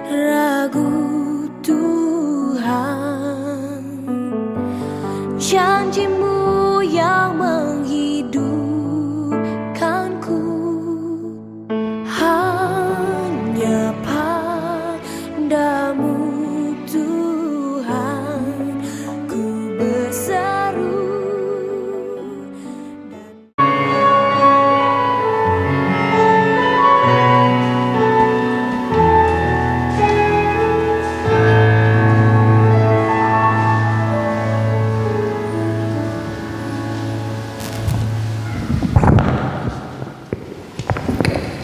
ragu Tuhan, janji-Mu yang menghidupkanku, hanya padamu Tuhan ku berseru.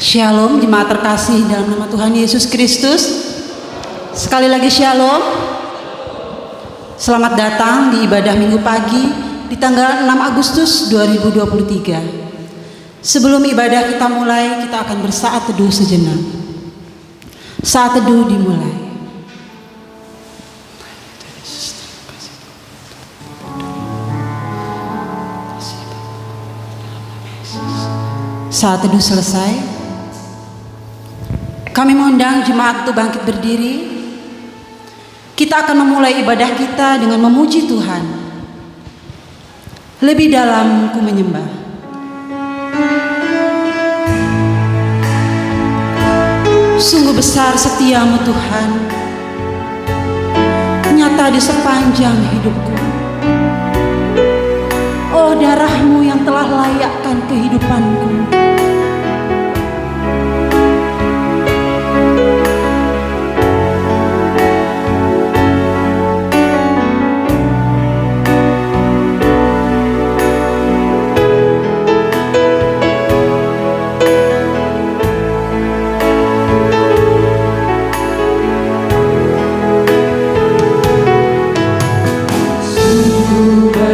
Shalom jemaat terkasih dalam nama Tuhan Yesus Kristus. Sekali lagi shalom. Selamat datang di ibadah Minggu pagi di tanggal 6 Agustus 2023. Sebelum ibadah kita mulai, kita akan bersaat teduh sejenak. Saat teduh dimulai. Saat teduh selesai, kami mengundang jemaat untuk bangkit berdiri. Kita akan memulai ibadah kita dengan memuji Tuhan. Lebih dalam ku menyembah. Sungguh besar setiamu Tuhan, nyata di sepanjang hidupku. Oh, darah-Mu yang telah layakkan kehidupanku.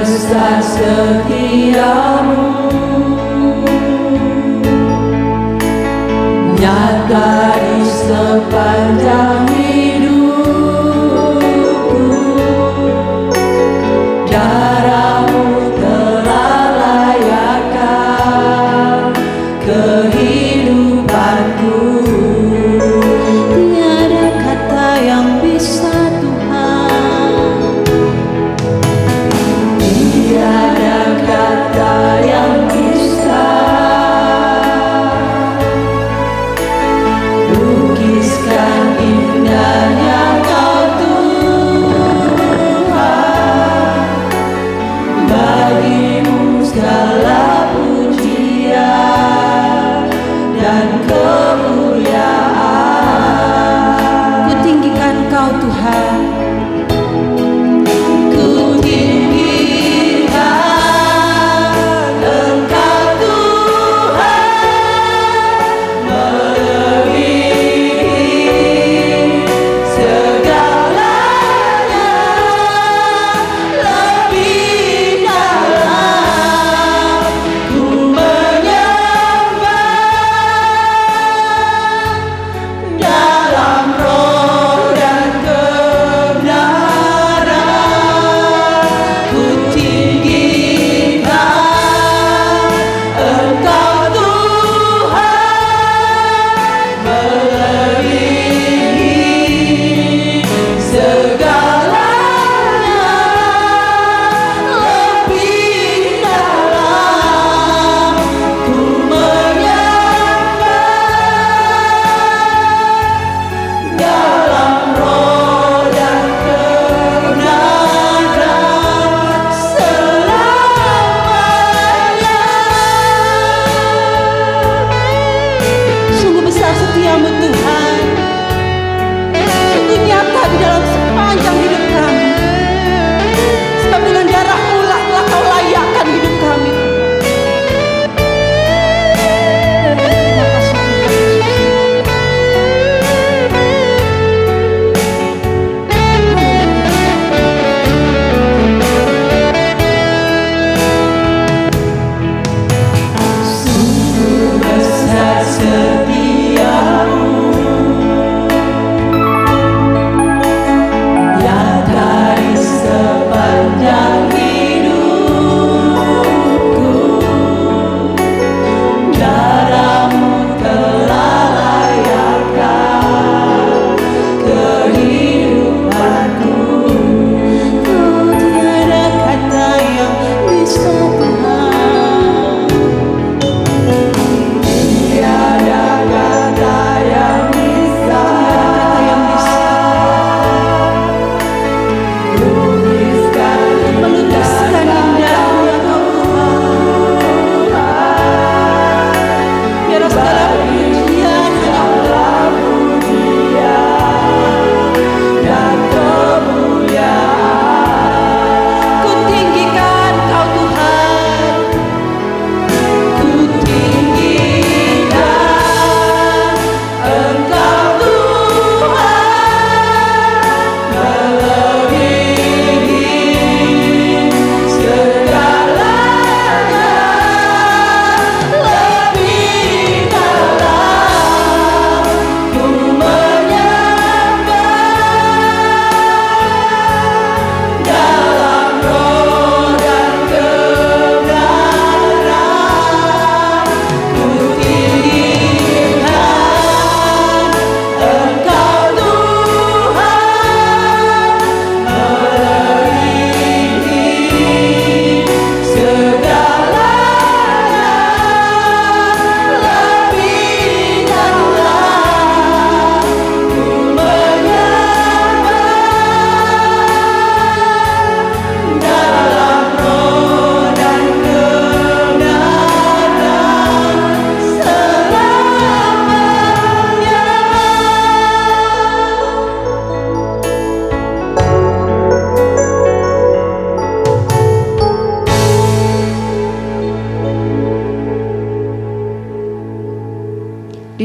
Besar setiamu, nyata di sepanjang hidupku. Darah-Mu telah layakkan kehidupanku. Tiada kata yang bisa Tuhan, tiada kata yang bisa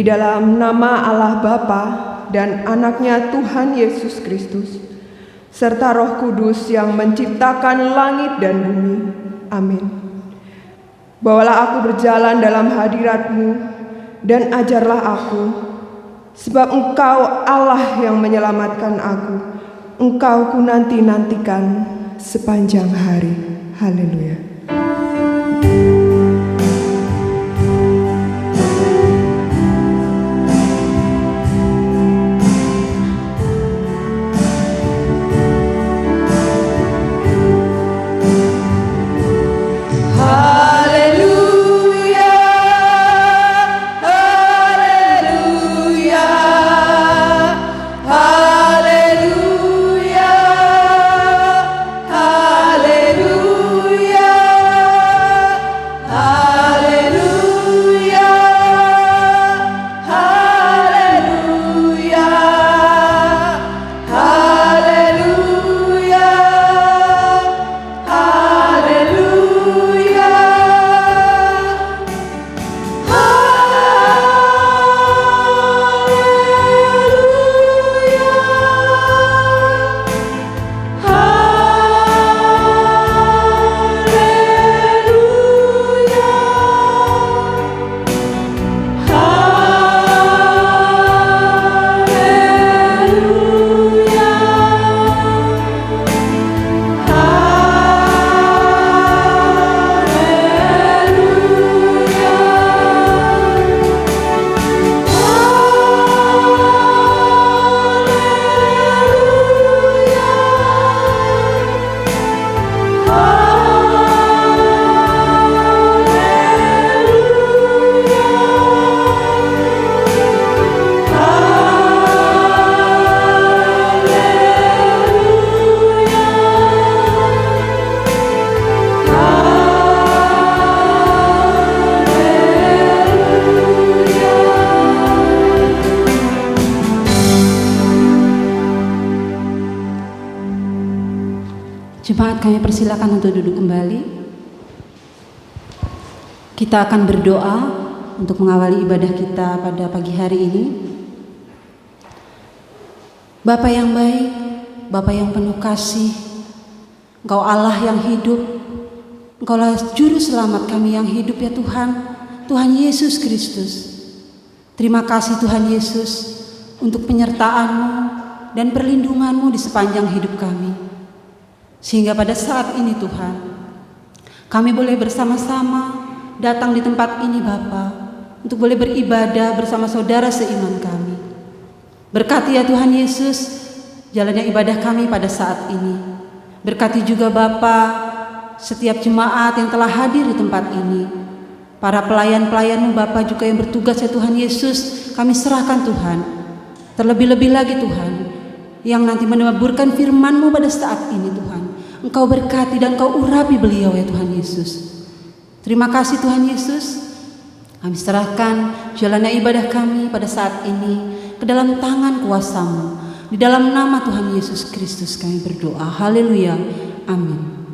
Di dalam nama Allah Bapa dan Anaknya Tuhan Yesus Kristus, serta Roh Kudus yang menciptakan langit dan bumi. Amin. Bawalah aku berjalan dalam hadirat-Mu dan ajarlah aku, sebab Engkau Allah yang menyelamatkan aku. Engkau ku nanti-nantikan sepanjang hari. Haleluya. Jemaat, kami persilakan untuk duduk kembali. Kita akan berdoa untuk mengawali ibadah kita pada pagi hari ini. Bapa yang baik, Bapa yang penuh kasih, Engkau Allah yang hidup, Engkaulah Juru Selamat kami yang hidup ya Tuhan, Tuhan Yesus Kristus. Terima kasih Tuhan Yesus untuk penyertaan-Mu dan perlindungan-Mu di sepanjang hidup kami. Sehingga pada saat ini Tuhan, kami boleh bersama-sama datang di tempat ini Bapa, untuk boleh beribadah bersama saudara seiman kami. Berkati ya Tuhan Yesus jalannya ibadah kami pada saat ini. Berkati juga Bapa setiap jemaat yang telah hadir di tempat ini. Para pelayan-pelayan-Mu Bapa juga yang bertugas ya Tuhan Yesus, kami serahkan Tuhan. Terlebih-lebih lagi Tuhan, yang nanti meneburkan firman-Mu pada saat ini Tuhan. Engkau berkati dan Engkau urapi beliau ya Tuhan Yesus. Terima kasih Tuhan Yesus. Kami serahkan jalannya ibadah kami pada saat ini ke dalam tangan kuasa-Mu. Di dalam nama Tuhan Yesus Kristus kami berdoa. Haleluya. Amin.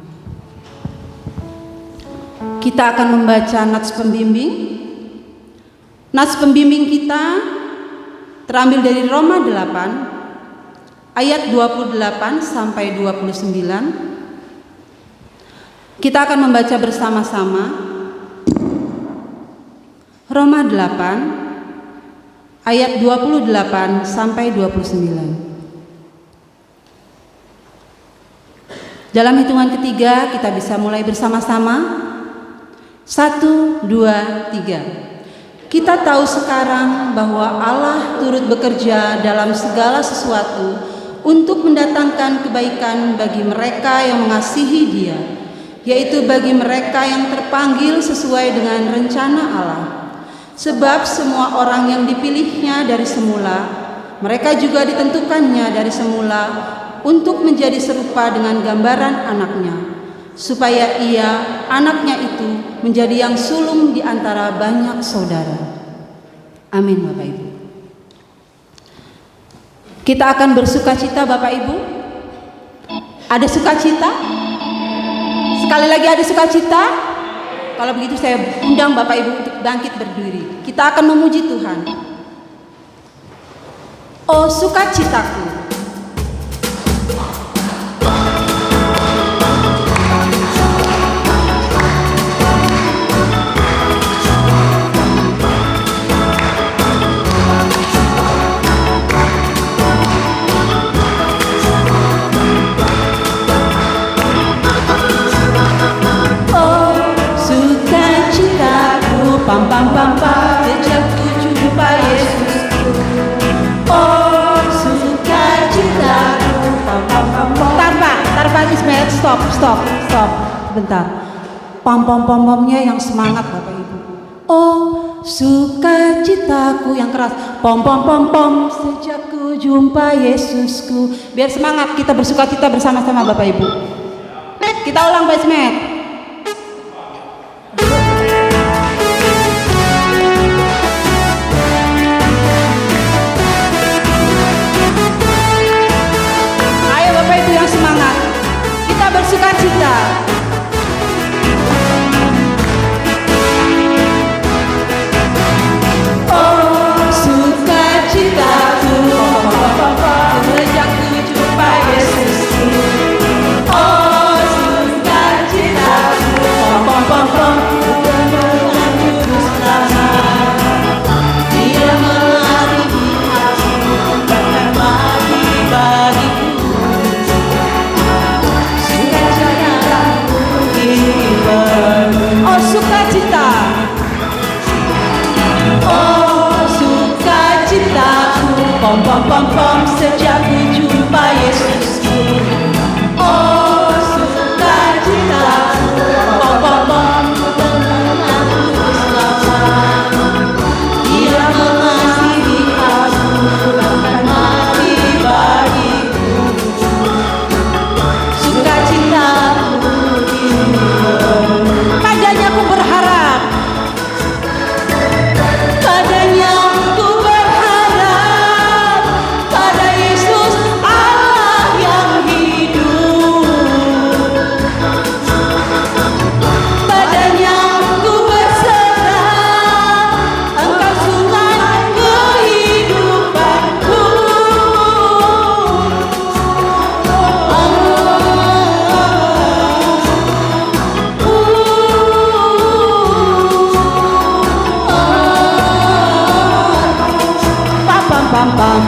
Kita akan membaca nats pembimbing. Nats pembimbing kita terambil dari Roma 8 ayat 28 sampai 29. Kita akan membaca bersama-sama Roma 8 ayat 28 sampai 29. Dalam hitungan ketiga kita bisa mulai bersama-sama. 1, 2, 3. Kita tahu sekarang bahwa Allah turut bekerja dalam segala sesuatu untuk mendatangkan kebaikan bagi mereka yang mengasihi Dia, yaitu bagi mereka yang terpanggil sesuai dengan rencana Allah. Sebab semua orang yang dipilihnya dari semula, mereka juga ditentukannya dari semula untuk menjadi serupa dengan gambaran anaknya, supaya ia, anaknya itu, menjadi yang sulung di antara banyak saudara. Amin Bapak Ibu. Kita akan bersukacita Bapak Ibu. Ada sukacita? Sekali lagi ada sukacita? Kalau begitu saya undang Bapak Ibu untuk bangkit berdiri. Kita akan memuji Tuhan. Oh sukacitaku. Pam pam pam pam, sejak ku jumpa Yesusku. Oh sukacitaku, pam pam pam pam. Tar Ismail, stop. Bentar. Pom-pom-pomnya yang semangat Bapak Ibu. Oh sukacitaku yang keras. Pom-pom-pom, sejak ku jumpa Yesusku. Biar semangat kita bersukacita bersama-sama Bapak Ibu. Kita ulang Pak Ismail. Bersukacita. Oh sukacitaku, sejak ku jumpa Yesusku. Oh sukacitaku, dengan kudus lama. Dia melarihi hatiku, bahkan mati bagiku. Oh sukacita. Oh sukacitaku, pom pom pom pom, sejak ku jumpa Yesusku. Oh sukacitaku, pom pom pom, dengan kudus lama. Dia mengasihi aku, bahkan mati bagiku. Sukacitaku Padanya ku berharap. Padanya ku berharap, pada Yesus Allah yang hidup. Padanya ku berserah, Engkau sungai kehidupanku. Pam pam.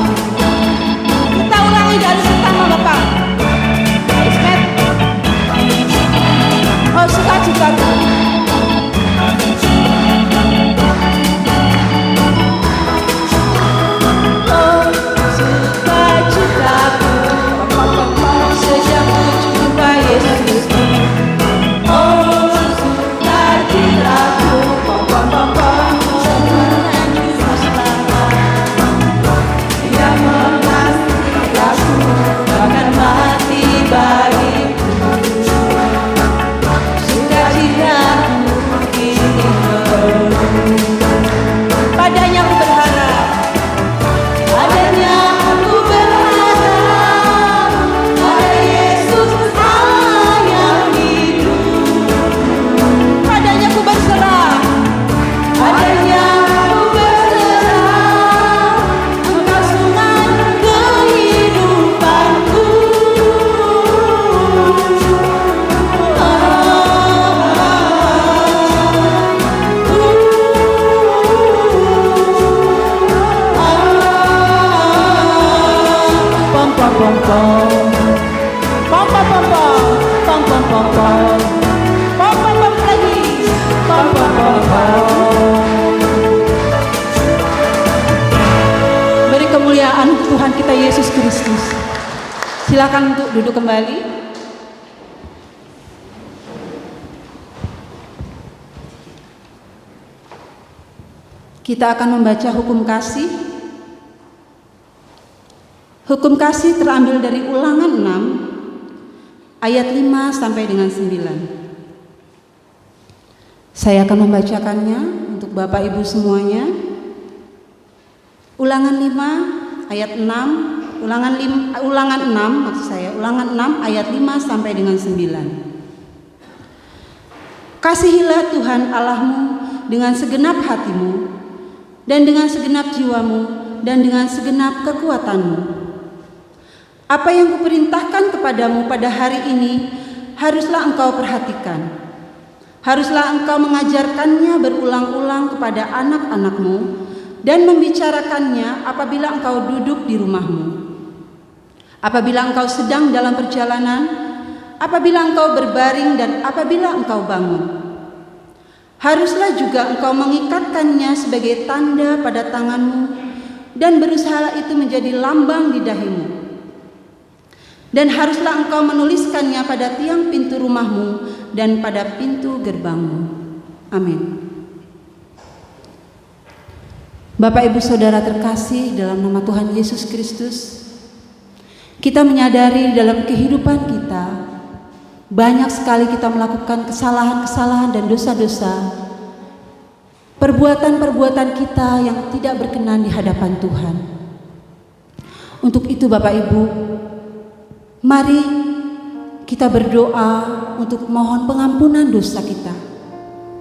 Kita ulangi dari pertama Bapak. Ismet. Oh sukacitaku. Oh sukacitaku, sejak ku jumpa Yesusku. Oh sukacitaku, dengan kudus lama. Dia mengasihi aku, bahkan mati bagiku. Sukacitaku kini penuh. Padanya ku berharap. Padanya aku berharap, pada Yesus Allah yang hidup. Padanya ku berserah. Padanya aku berserah, Engkau sungai kehidupanku. Pom pom pom pom, Pom pom pom pom. pom pom pom pom, Pom pom pom lagi. pom pom pom pom. Beri kemuliaan Tuhan kita Yesus Kristus. Silakan untuk duduk kembali. Kita akan membaca hukum kasih. Hukum kasih terambil dari Ulangan 6 ayat 5 sampai dengan 9. Saya akan membacakannya untuk Bapak Ibu semuanya. Ulangan 5 ayat 6, Ulangan 6 maksud saya, Ulangan 6 ayat 5 sampai dengan 9. Kasihilah Tuhan Allahmu dengan segenap hatimu dan dengan segenap jiwamu dan dengan segenap kekuatan-Mu. Apa yang kuperintahkan kepadamu pada hari ini haruslah engkau perhatikan. Haruslah engkau mengajarkannya berulang-ulang kepada anak-anak-Mu dan membicarakannya apabila engkau duduk di rumah-Mu, apabila engkau sedang dalam perjalanan, apabila engkau berbaring, dan apabila engkau bangun. Haruslah juga engkau mengikatkannya sebagai tanda pada tanganmu dan berusaha itu menjadi lambang di dahimu. Dan haruslah engkau menuliskannya pada tiang pintu rumahmu dan pada pintu gerbangmu. Amin. Bapak, Ibu, Saudara terkasih dalam nama Tuhan Yesus Kristus, kita menyadari dalam kehidupan kita banyak sekali kita melakukan kesalahan-kesalahan dan dosa-dosa, perbuatan-perbuatan kita yang tidak berkenan di hadapan Tuhan. Untuk itu Bapak Ibu, mari kita berdoa untuk mohon pengampunan dosa kita.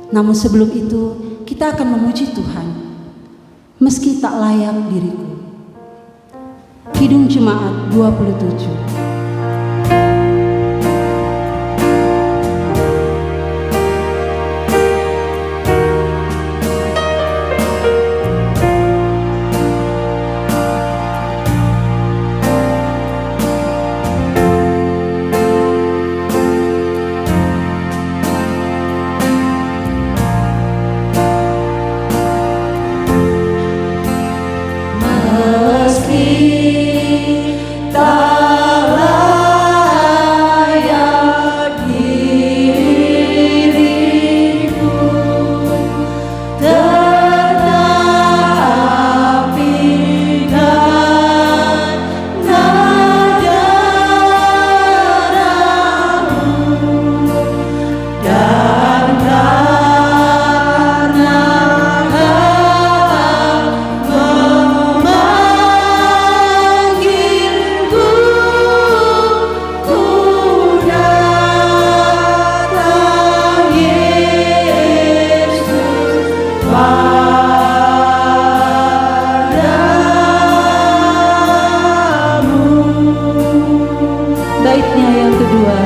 Namun sebelum itu kita akan memuji Tuhan, meski tak layak diriku. Kidung Jemaat 27. Baitnya yang kedua.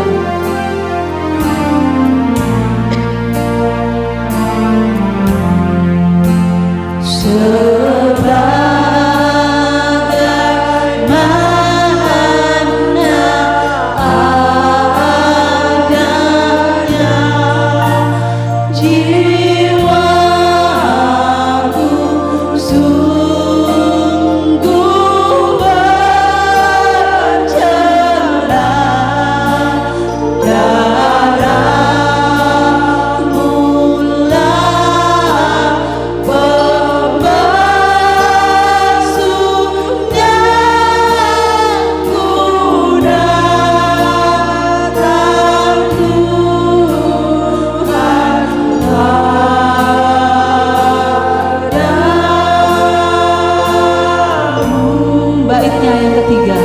Baitnya yang ketiga.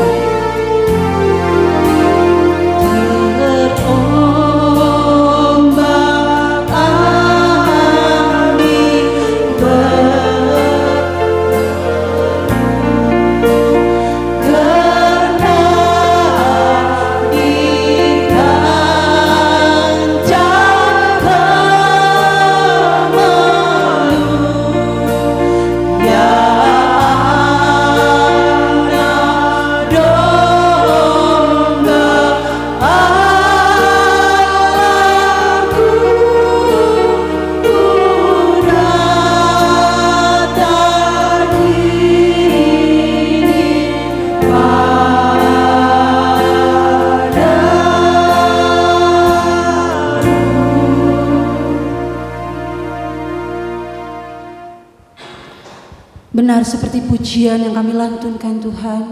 Benar seperti pujian yang kami lantunkan Tuhan.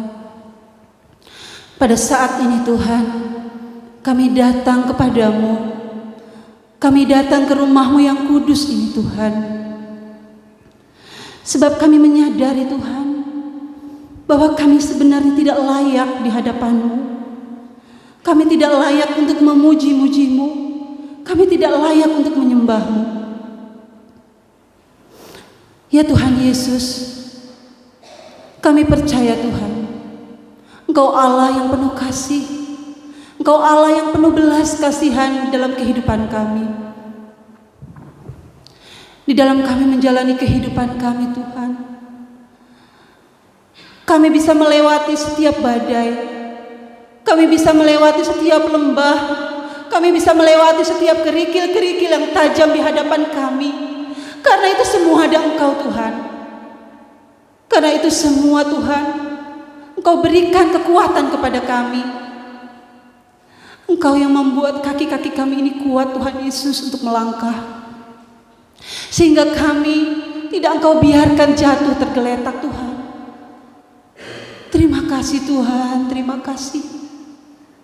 Pada saat ini Tuhan, kami datang kepadamu. Kami datang ke rumah-Mu yang kudus ini Tuhan. Sebab kami menyadari Tuhan, bahwa kami sebenarnya tidak layak di hadapan-Mu. Kami tidak layak untuk memuji-muji-Mu. Kami tidak layak untuk menyembah-Mu. Ya Tuhan Yesus, Kami percaya Tuhan, Engkau Allah yang penuh kasih, Engkau Allah yang penuh belas kasihan dalam kehidupan kami. Di dalam kami menjalani kehidupan kami Tuhan, kami bisa melewati setiap badai, kami bisa melewati setiap lembah, kami bisa melewati setiap kerikil-kerikil yang tajam di hadapan kami. Karena itu semua ada Engkau Tuhan. Karena itu semua Tuhan, Engkau berikan kekuatan kepada kami. Engkau yang membuat kaki-kaki kami ini kuat Tuhan Yesus untuk melangkah. Sehingga kami tidak Engkau biarkan jatuh tergeletak Tuhan. Terima kasih Tuhan, terima kasih.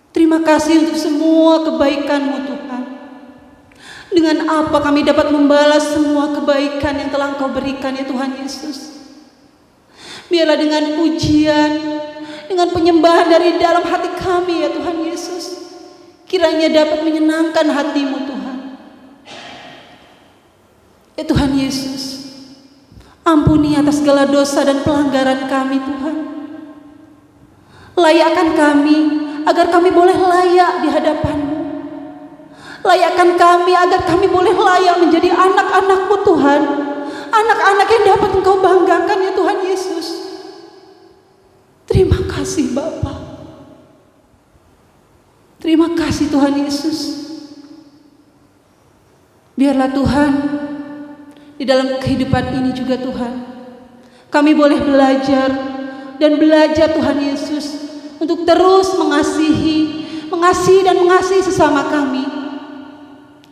Terima kasih untuk semua kebaikan-Mu Tuhan. Dengan apa kami dapat membalas semua kebaikan yang telah Engkau berikan ya Tuhan Yesus. Biarlah dengan pujian, dengan penyembahan dari dalam hati kami ya Tuhan Yesus, kiranya dapat menyenangkan hati-Mu Tuhan. Ya Tuhan Yesus, ampuni atas segala dosa dan pelanggaran kami Tuhan. Layakkan kami agar kami boleh layak di hadapan-Mu. Layakkan kami agar kami boleh layak menjadi anak-anak-Mu Tuhan. Anak-anak yang dapat Engkau banggakan ya Tuhan Yesus. Terima kasih Bapa. Terima kasih Tuhan Yesus. Biarlah Tuhan, di dalam kehidupan ini juga Tuhan, kami boleh belajar dan belajar Tuhan Yesus untuk terus mengasihi dan mengasihi sesama kami.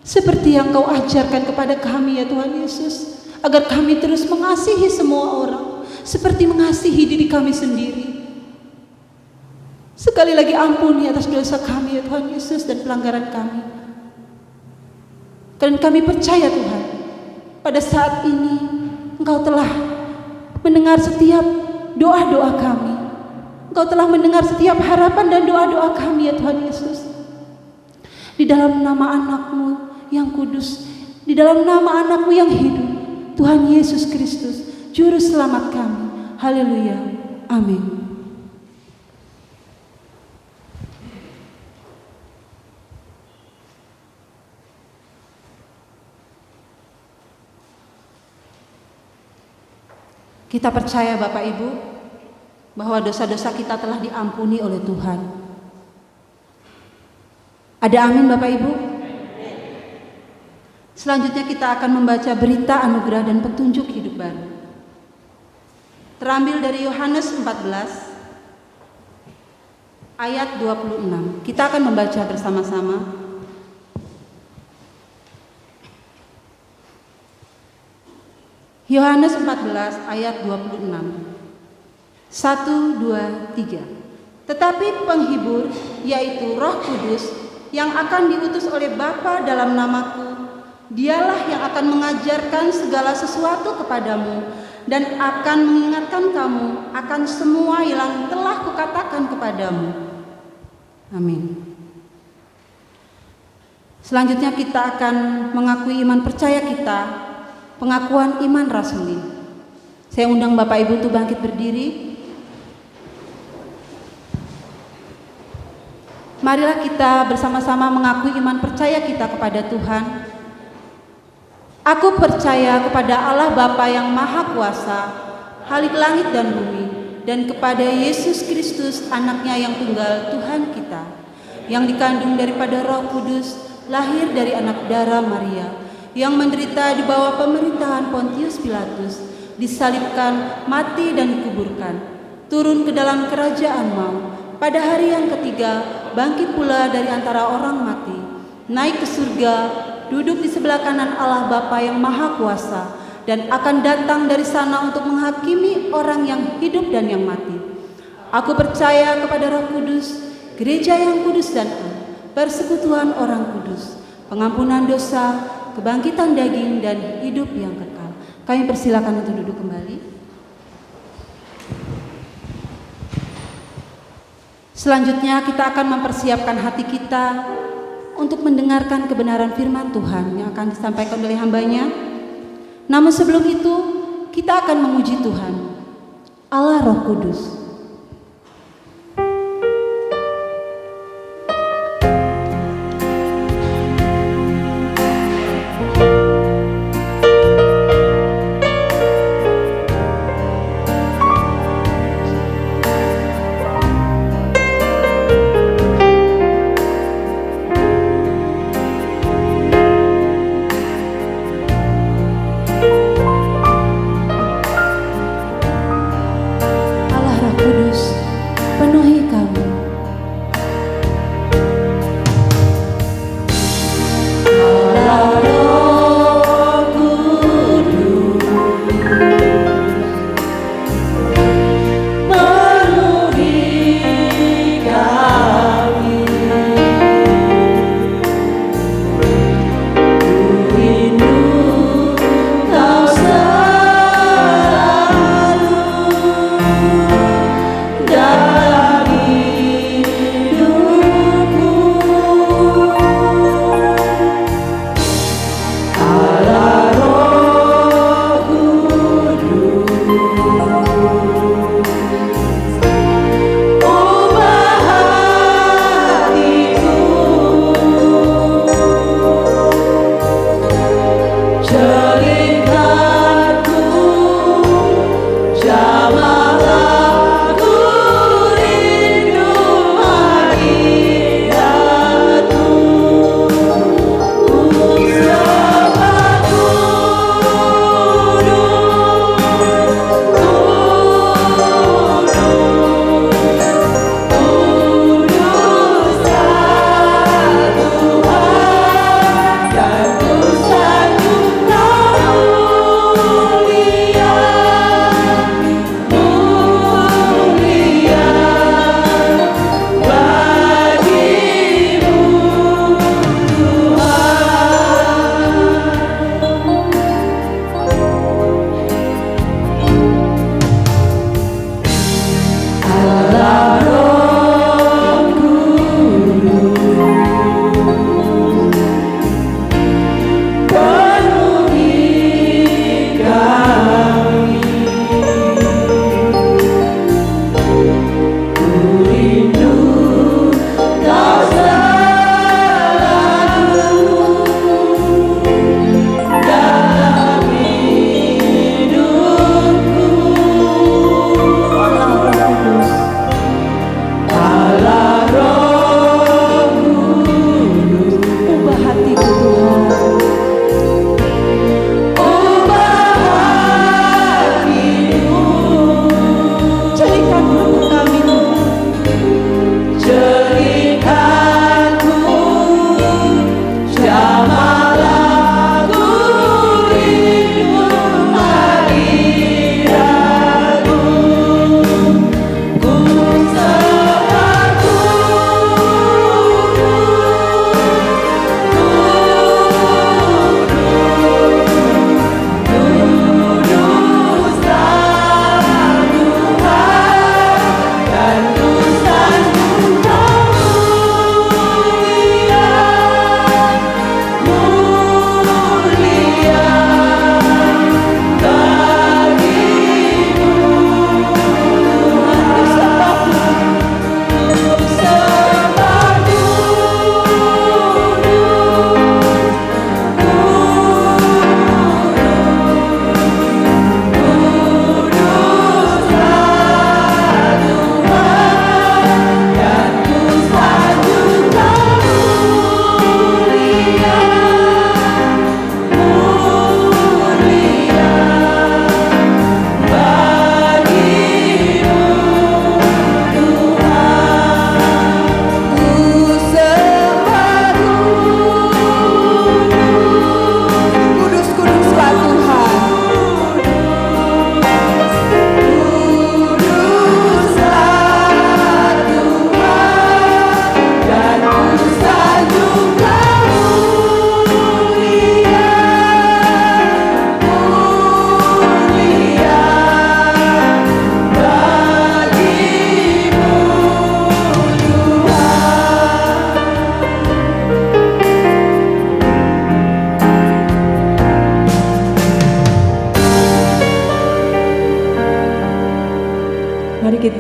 Seperti yang Kau ajarkan kepada kami ya Tuhan Yesus, agar kami terus mengasihi semua orang seperti mengasihi diri kami sendiri. Sekali lagi ampuni atas dosa kami ya Tuhan Yesus dan pelanggaran kami. Dan kami percaya Tuhan, pada saat ini Engkau telah mendengar setiap doa-doa kami. Engkau telah mendengar setiap harapan dan doa-doa kami ya Tuhan Yesus. Di dalam nama anak-Mu yang kudus, di dalam nama anak-Mu yang hidup, Tuhan Yesus Kristus, Juru Selamat kami. Haleluya. Amin. Kita percaya Bapak Ibu bahwa dosa-dosa kita telah diampuni oleh Tuhan. Ada amin Bapak Ibu? Selanjutnya kita akan membaca berita anugerah dan petunjuk hidup baru. Terambil dari Yohanes 14 ayat 26. Kita akan membaca bersama-sama. Yohanes 14 ayat 26. 1, 2, 3. Tetapi penghibur, yaitu Roh Kudus, yang akan diutus oleh Bapa dalam namaku, Dialah yang akan mengajarkan segala sesuatu kepadamu dan akan mengingatkan kamu akan semua yang telah kukatakan kepadamu. Amin. Selanjutnya kita akan mengakui iman percaya kita, pengakuan iman rasuli. Saya undang Bapak Ibu untuk bangkit berdiri. Marilah kita bersama-sama mengakui iman percaya kita kepada Tuhan. Aku percaya kepada Allah Bapa yang Maha Kuasa, Khalik langit dan bumi, dan kepada Yesus Kristus, Anaknya yang tunggal, Tuhan kita, yang dikandung daripada Roh Kudus, lahir dari anak darah Maria, yang menderita di bawah pemerintahan Pontius Pilatus, disalibkan, mati dan dikuburkan, turun ke dalam kerajaan maut, pada hari yang ketiga bangkit pula dari antara orang mati, naik ke surga, duduk di sebelah kanan Allah Bapa yang Maha Kuasa, dan akan datang dari sana untuk menghakimi orang yang hidup dan yang mati. Aku percaya kepada Roh Kudus, gereja yang kudus dan am, persekutuan orang kudus, pengampunan dosa, kebangkitan daging dan hidup yang kekal. Kami persilakan untuk duduk kembali. Selanjutnya kita akan mempersiapkan hati kita untuk mendengarkan kebenaran firman Tuhan yang akan disampaikan oleh hamba-Nya. Namun sebelum itu kita akan memuji Tuhan. Allah Roh Kudus. Penuhi kami. Allah Roh Kudus, penuhi kami. Ku rindu Kau selalu dalam hidupku. Allah Roh Kudus, ubah hatiku, celingkanku, jamahlah ku rindu hadiratmu. Sembah kudus Tuhan, dan ku sanjung Kau mulia, mulia bagimu Allah Roh Kudus, penuhi kami. Ku rindu Kau selalu dalam hidupku. Allah Roh Kudus, ubah hatiku Tuhan, ubah hatiku, jadikan hati kami Tuhan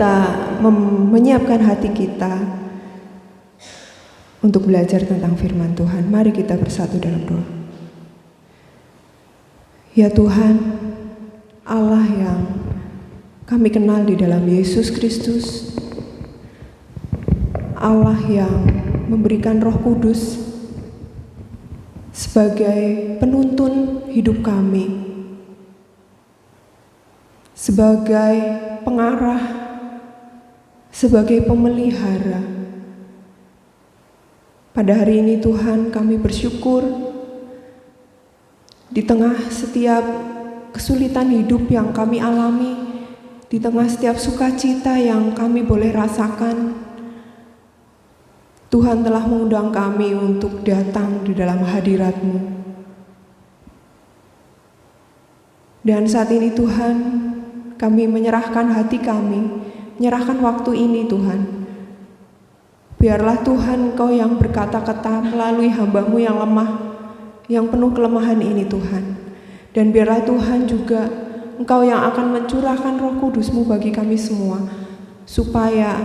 kita menyiapkan hati kita untuk belajar tentang firman Tuhan, mari kita bersatu dalam doa. Ya Tuhan, Allah yang kami kenal di dalam Yesus Kristus, Allah yang memberikan Roh Kudus sebagai penuntun hidup kami, sebagai pengarah, sebagai pemelihara. Pada hari ini Tuhan, kami bersyukur di tengah setiap kesulitan hidup yang kami alami, di tengah setiap sukacita yang kami boleh rasakan, Tuhan telah mengundang kami untuk datang di dalam hadirat-Mu. Dan saat ini Tuhan, kami menyerahkan hati kami, menyerahkan waktu ini Tuhan. Biarlah Tuhan Engkau yang berkata-kata melalui hamba-Mu yang lemah, yang penuh kelemahan ini Tuhan. Dan biarlah Tuhan juga Engkau yang akan mencurahkan Roh Kudus-Mu bagi kami semua, supaya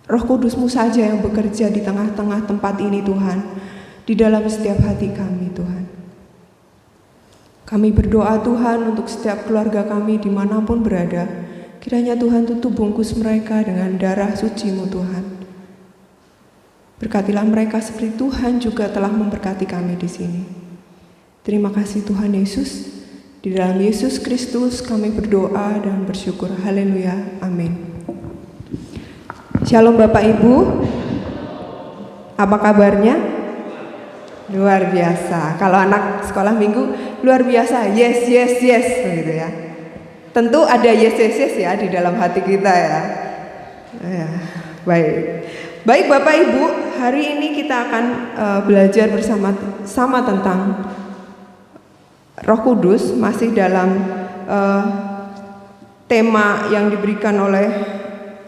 Roh Kudus-Mu saja yang bekerja di tengah-tengah tempat ini Tuhan, di dalam setiap hati kami Tuhan. Kami berdoa Tuhan untuk setiap keluarga kami dimanapun berada, kiranya Tuhan tutup bungkus mereka dengan darah suci-Mu Tuhan. Berkatilah mereka seperti Tuhan juga telah memberkati kami di sini. Terima kasih Tuhan Yesus. Di dalam Yesus Kristus kami berdoa dan bersyukur. Haleluya. Amin. Shalom Bapak Ibu. Apa kabarnya? Luar biasa. Kalau anak sekolah minggu luar biasa. Yes, yes, yes begitu ya. Tentu ada yes, yes, yes ya di dalam hati kita ya. Baik. Baik Bapak Ibu, hari ini kita akan belajar bersama tentang Roh Kudus, masih dalam tema yang diberikan oleh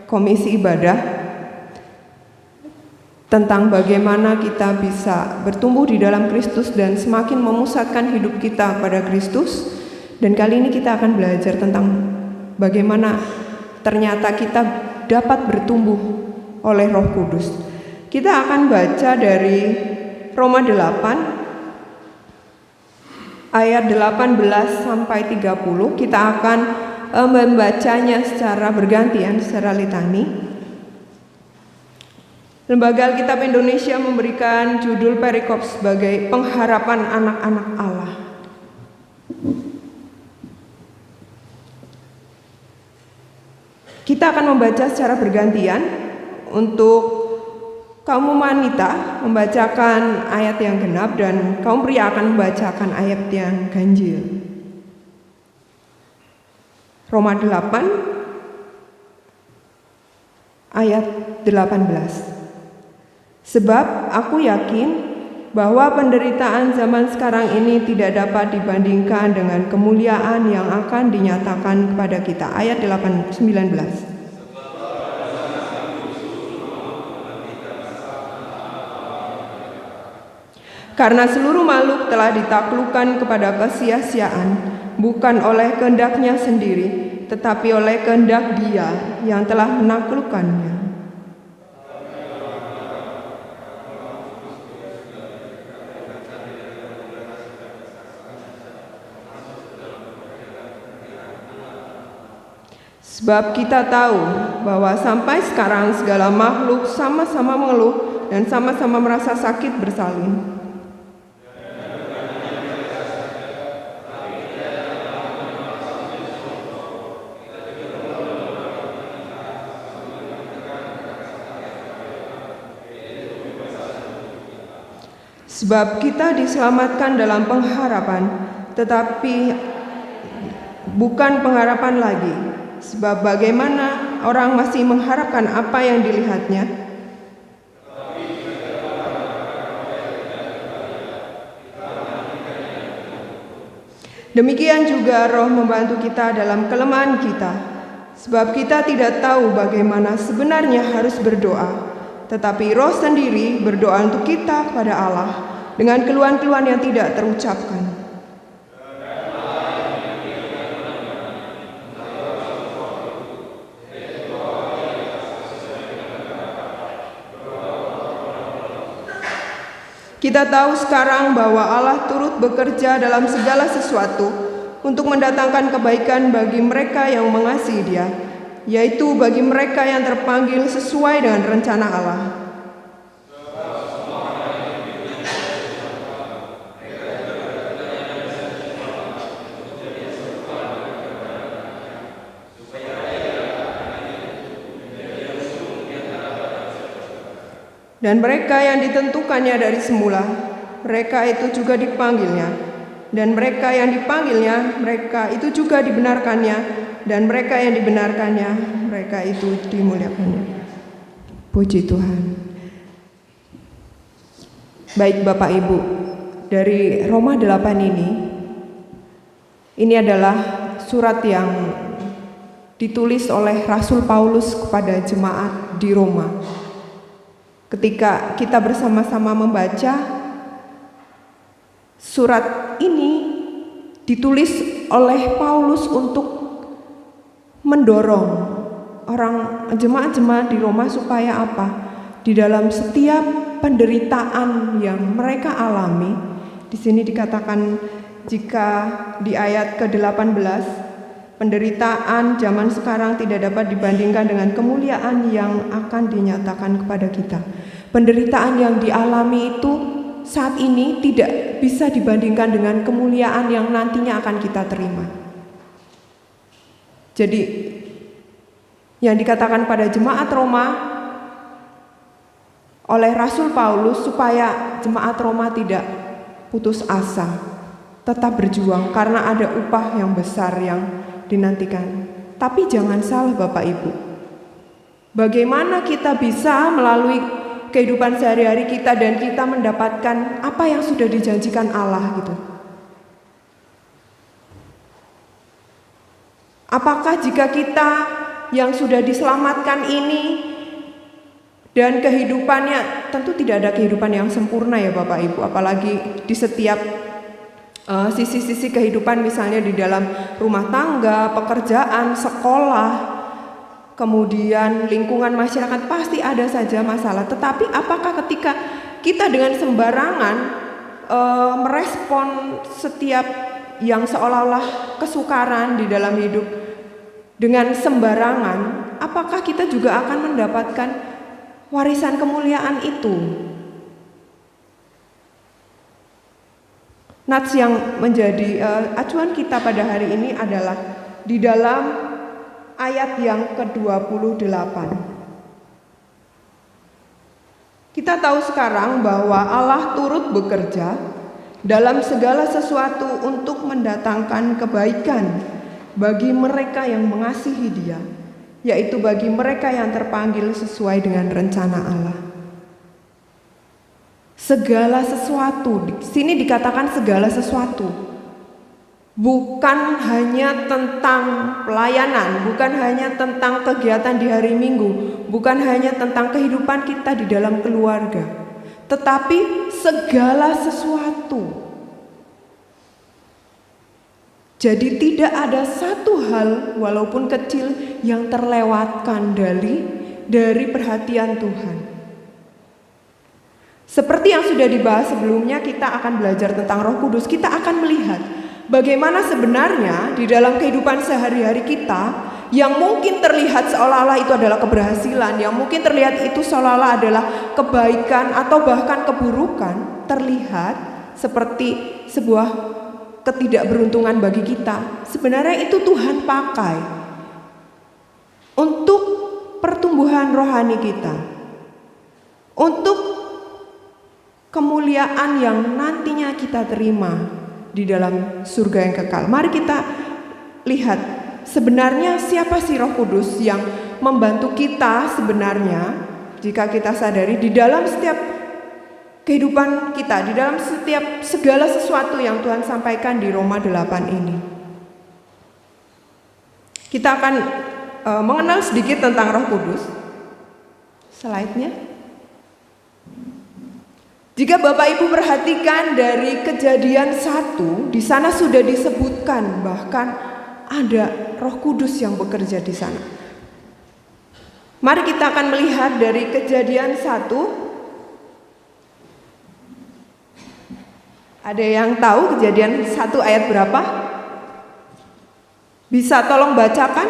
Komisi Ibadah tentang bagaimana kita bisa bertumbuh di dalam Kristus dan semakin memusatkan hidup kita pada Kristus. Dan kali ini kita akan belajar tentang bagaimana ternyata kita dapat bertumbuh oleh Roh Kudus. Kita akan baca dari Roma 8 ayat 18 sampai 30. Kita akan membacanya secara bergantian, secara litani. Lembaga Alkitab Indonesia memberikan judul perikop sebagai pengharapan anak-anak Allah. Kita akan membaca secara bergantian. Untuk kaum wanita membacakan ayat yang genap dan kaum pria akan membacakan ayat yang ganjil. Roma 8 ayat 18. Sebab aku yakin bahwa penderitaan zaman sekarang ini tidak dapat dibandingkan dengan kemuliaan yang akan dinyatakan kepada kita. Ayat 19. Karena seluruh makhluk telah ditaklukkan kepada kesia-siaan, bukan oleh kehendaknya sendiri, tetapi oleh kehendak Dia yang telah menaklukkannya. Sebab kita tahu bahwa sampai sekarang segala makhluk sama-sama mengeluh dan sama-sama merasa sakit bersalin. Sebab kita diselamatkan dalam pengharapan, tetapi bukan pengharapan lagi. Sebab bagaimana orang masih mengharapkan apa yang dilihatnya? Demikian juga Roh membantu kita dalam kelemahan kita. Sebab kita tidak tahu bagaimana sebenarnya harus berdoa, tetapi Roh sendiri berdoa untuk kita kepada Allah dengan keluhan-keluhan yang tidak terucapkan. Kita tahu sekarang bahwa Allah turut bekerja dalam segala sesuatu untuk mendatangkan kebaikan bagi mereka yang mengasihi Dia, yaitu bagi mereka yang terpanggil sesuai dengan rencana Allah. Dan mereka yang ditentukannya dari semula, mereka itu juga dipanggilnya. Dan mereka yang dipanggilnya, mereka itu juga dibenarkannya. Dan mereka yang dibenarkannya, mereka itu dimuliakannya. Puji Tuhan. Baik Bapak Ibu, dari Roma 8 ini adalah surat yang ditulis oleh Rasul Paulus kepada jemaat di Roma. Ketika kita bersama-sama membaca surat ini, ditulis oleh Paulus untuk mendorong orang jemaat-jemaat di Roma supaya apa? Di dalam setiap penderitaan yang mereka alami, di sini dikatakan jika di ayat ke-18, penderitaan zaman sekarang tidak dapat dibandingkan dengan kemuliaan yang akan dinyatakan kepada kita. Penderitaan yang dialami itu saat ini tidak bisa dibandingkan dengan kemuliaan yang nantinya akan kita terima. Jadi yang dikatakan pada jemaat Roma oleh Rasul Paulus supaya jemaat Roma tidak putus asa, tetap berjuang karena ada upah yang besar yang dinantikan. Tapi jangan salah Bapak Ibu, bagaimana kita bisa melalui kehidupan sehari-hari kita dan kita mendapatkan apa yang sudah dijanjikan Allah gitu. Apakah jika kita yang sudah diselamatkan ini dan kehidupannya, tentu tidak ada kehidupan yang sempurna ya Bapak Ibu, apalagi di setiap sisi-sisi kehidupan, misalnya di dalam rumah tangga, pekerjaan, sekolah, kemudian lingkungan masyarakat, pasti ada saja masalah. Tetapi apakah ketika kita dengan sembarangan merespon setiap yang seolah-olah kesukaran di dalam hidup dengan sembarangan, apakah kita juga akan mendapatkan warisan kemuliaan itu? Nats yang menjadi acuan kita pada hari ini adalah di dalam ayat yang ke-28. Kita tahu sekarang bahwa Allah turut bekerja dalam segala sesuatu untuk mendatangkan kebaikan bagi mereka yang mengasihi Dia, yaitu bagi mereka yang terpanggil sesuai dengan rencana Allah. Segala sesuatu, di sini dikatakan segala sesuatu. Bukan hanya tentang pelayanan, bukan hanya tentang kegiatan di hari Minggu, bukan hanya tentang kehidupan kita di dalam keluarga, tetapi segala sesuatu. Jadi tidak ada satu hal walaupun kecil yang terlewatkan dari perhatian Tuhan. Seperti yang sudah dibahas sebelumnya, kita akan belajar tentang Roh Kudus. Kita akan melihat bagaimana sebenarnya di dalam kehidupan sehari-hari kita yang mungkin terlihat seolah-olah itu adalah keberhasilan, yang mungkin terlihat itu seolah-olah adalah kebaikan atau bahkan keburukan, terlihat seperti sebuah ketidakberuntungan bagi kita. Sebenarnya itu Tuhan pakai untuk pertumbuhan rohani kita, untuk kemuliaan yang nantinya kita terima di dalam surga yang kekal. Mari kita lihat sebenarnya siapa sih Roh Kudus yang membantu kita sebenarnya, jika kita sadari di dalam setiap kehidupan kita, di dalam setiap segala sesuatu yang Tuhan sampaikan di Roma 8 ini. Kita akan mengenal sedikit tentang Roh Kudus. Slide-nya. Jika Bapak Ibu perhatikan dari Kejadian 1, di sana sudah disebutkan bahkan ada Roh Kudus yang bekerja di sana. Mari kita akan melihat dari Kejadian 1 Ada yang tahu Kejadian 1 ayat berapa? Bisa tolong bacakan?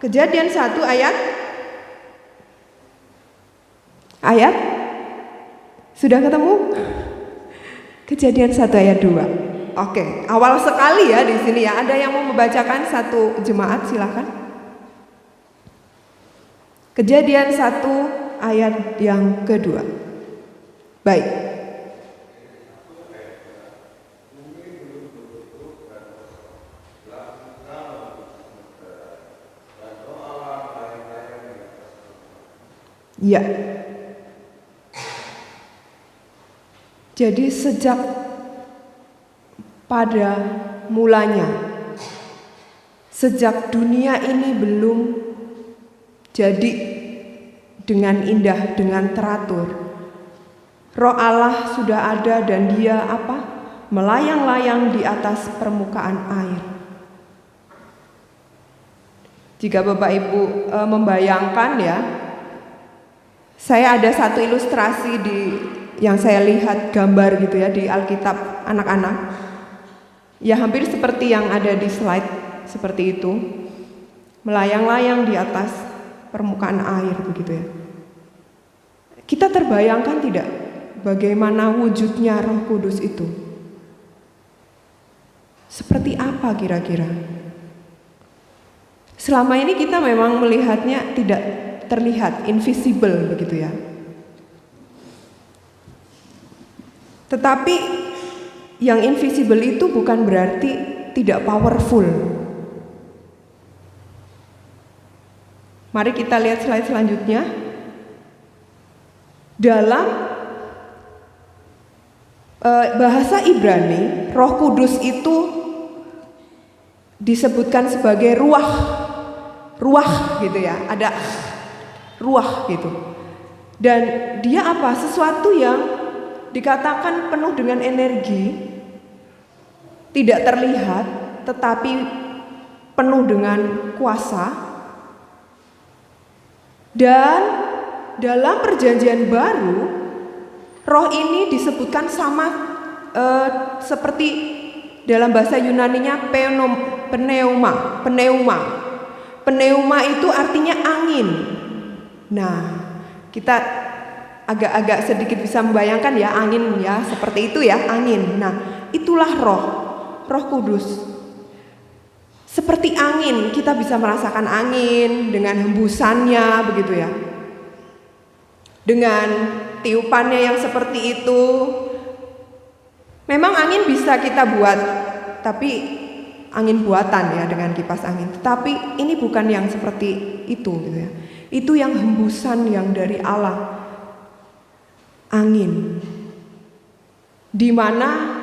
Kejadian 1 ayat sudah ketemu? Kejadian 1 ayat 2. Oke, awal sekali ya di sini ya. Ada yang mau membacakan satu jemaat, silakan. Kejadian 1 ayat yang kedua. Baik. Ya. Jadi sejak pada mulanya, sejak dunia ini belum jadi dengan indah, dengan teratur, Roh Allah sudah ada dan Dia melayang-layang di atas permukaan air. Jika Bapak Ibu membayangkan ya, saya ada satu ilustrasi yang saya lihat gambar gitu ya di Alkitab anak-anak. Ya hampir seperti yang ada di slide seperti itu. Melayang-layang di atas permukaan air begitu ya. Kita terbayangkan tidak bagaimana wujudnya Roh Kudus itu? Seperti apa kira-kira? Selama ini kita memang melihatnya tidak terlihat, invisible begitu ya. Tetapi yang invisible itu bukan berarti tidak powerful. Mari kita lihat slide selanjutnya. Dalam bahasa Ibrani, Roh Kudus itu disebutkan sebagai ruah gitu ya. Ada ruah gitu. Dan dia apa? Sesuatu yang dikatakan penuh dengan energi, tidak terlihat tetapi penuh dengan kuasa. Dan dalam perjanjian baru, roh ini disebutkan sama seperti dalam bahasa Yunaninya pneuma. Pneuma itu artinya angin. Nah, kita agak-agak sedikit bisa membayangkan ya angin ya, seperti itu ya, angin. Nah, itulah Roh Kudus. Seperti angin, kita bisa merasakan angin dengan hembusannya begitu ya. Dengan tiupannya yang seperti itu. Memang angin bisa kita buat, tapi angin buatan ya dengan kipas angin. Tetapi ini bukan yang seperti itu gitu ya. Itu yang hembusan yang dari Allah. Angin. Di mana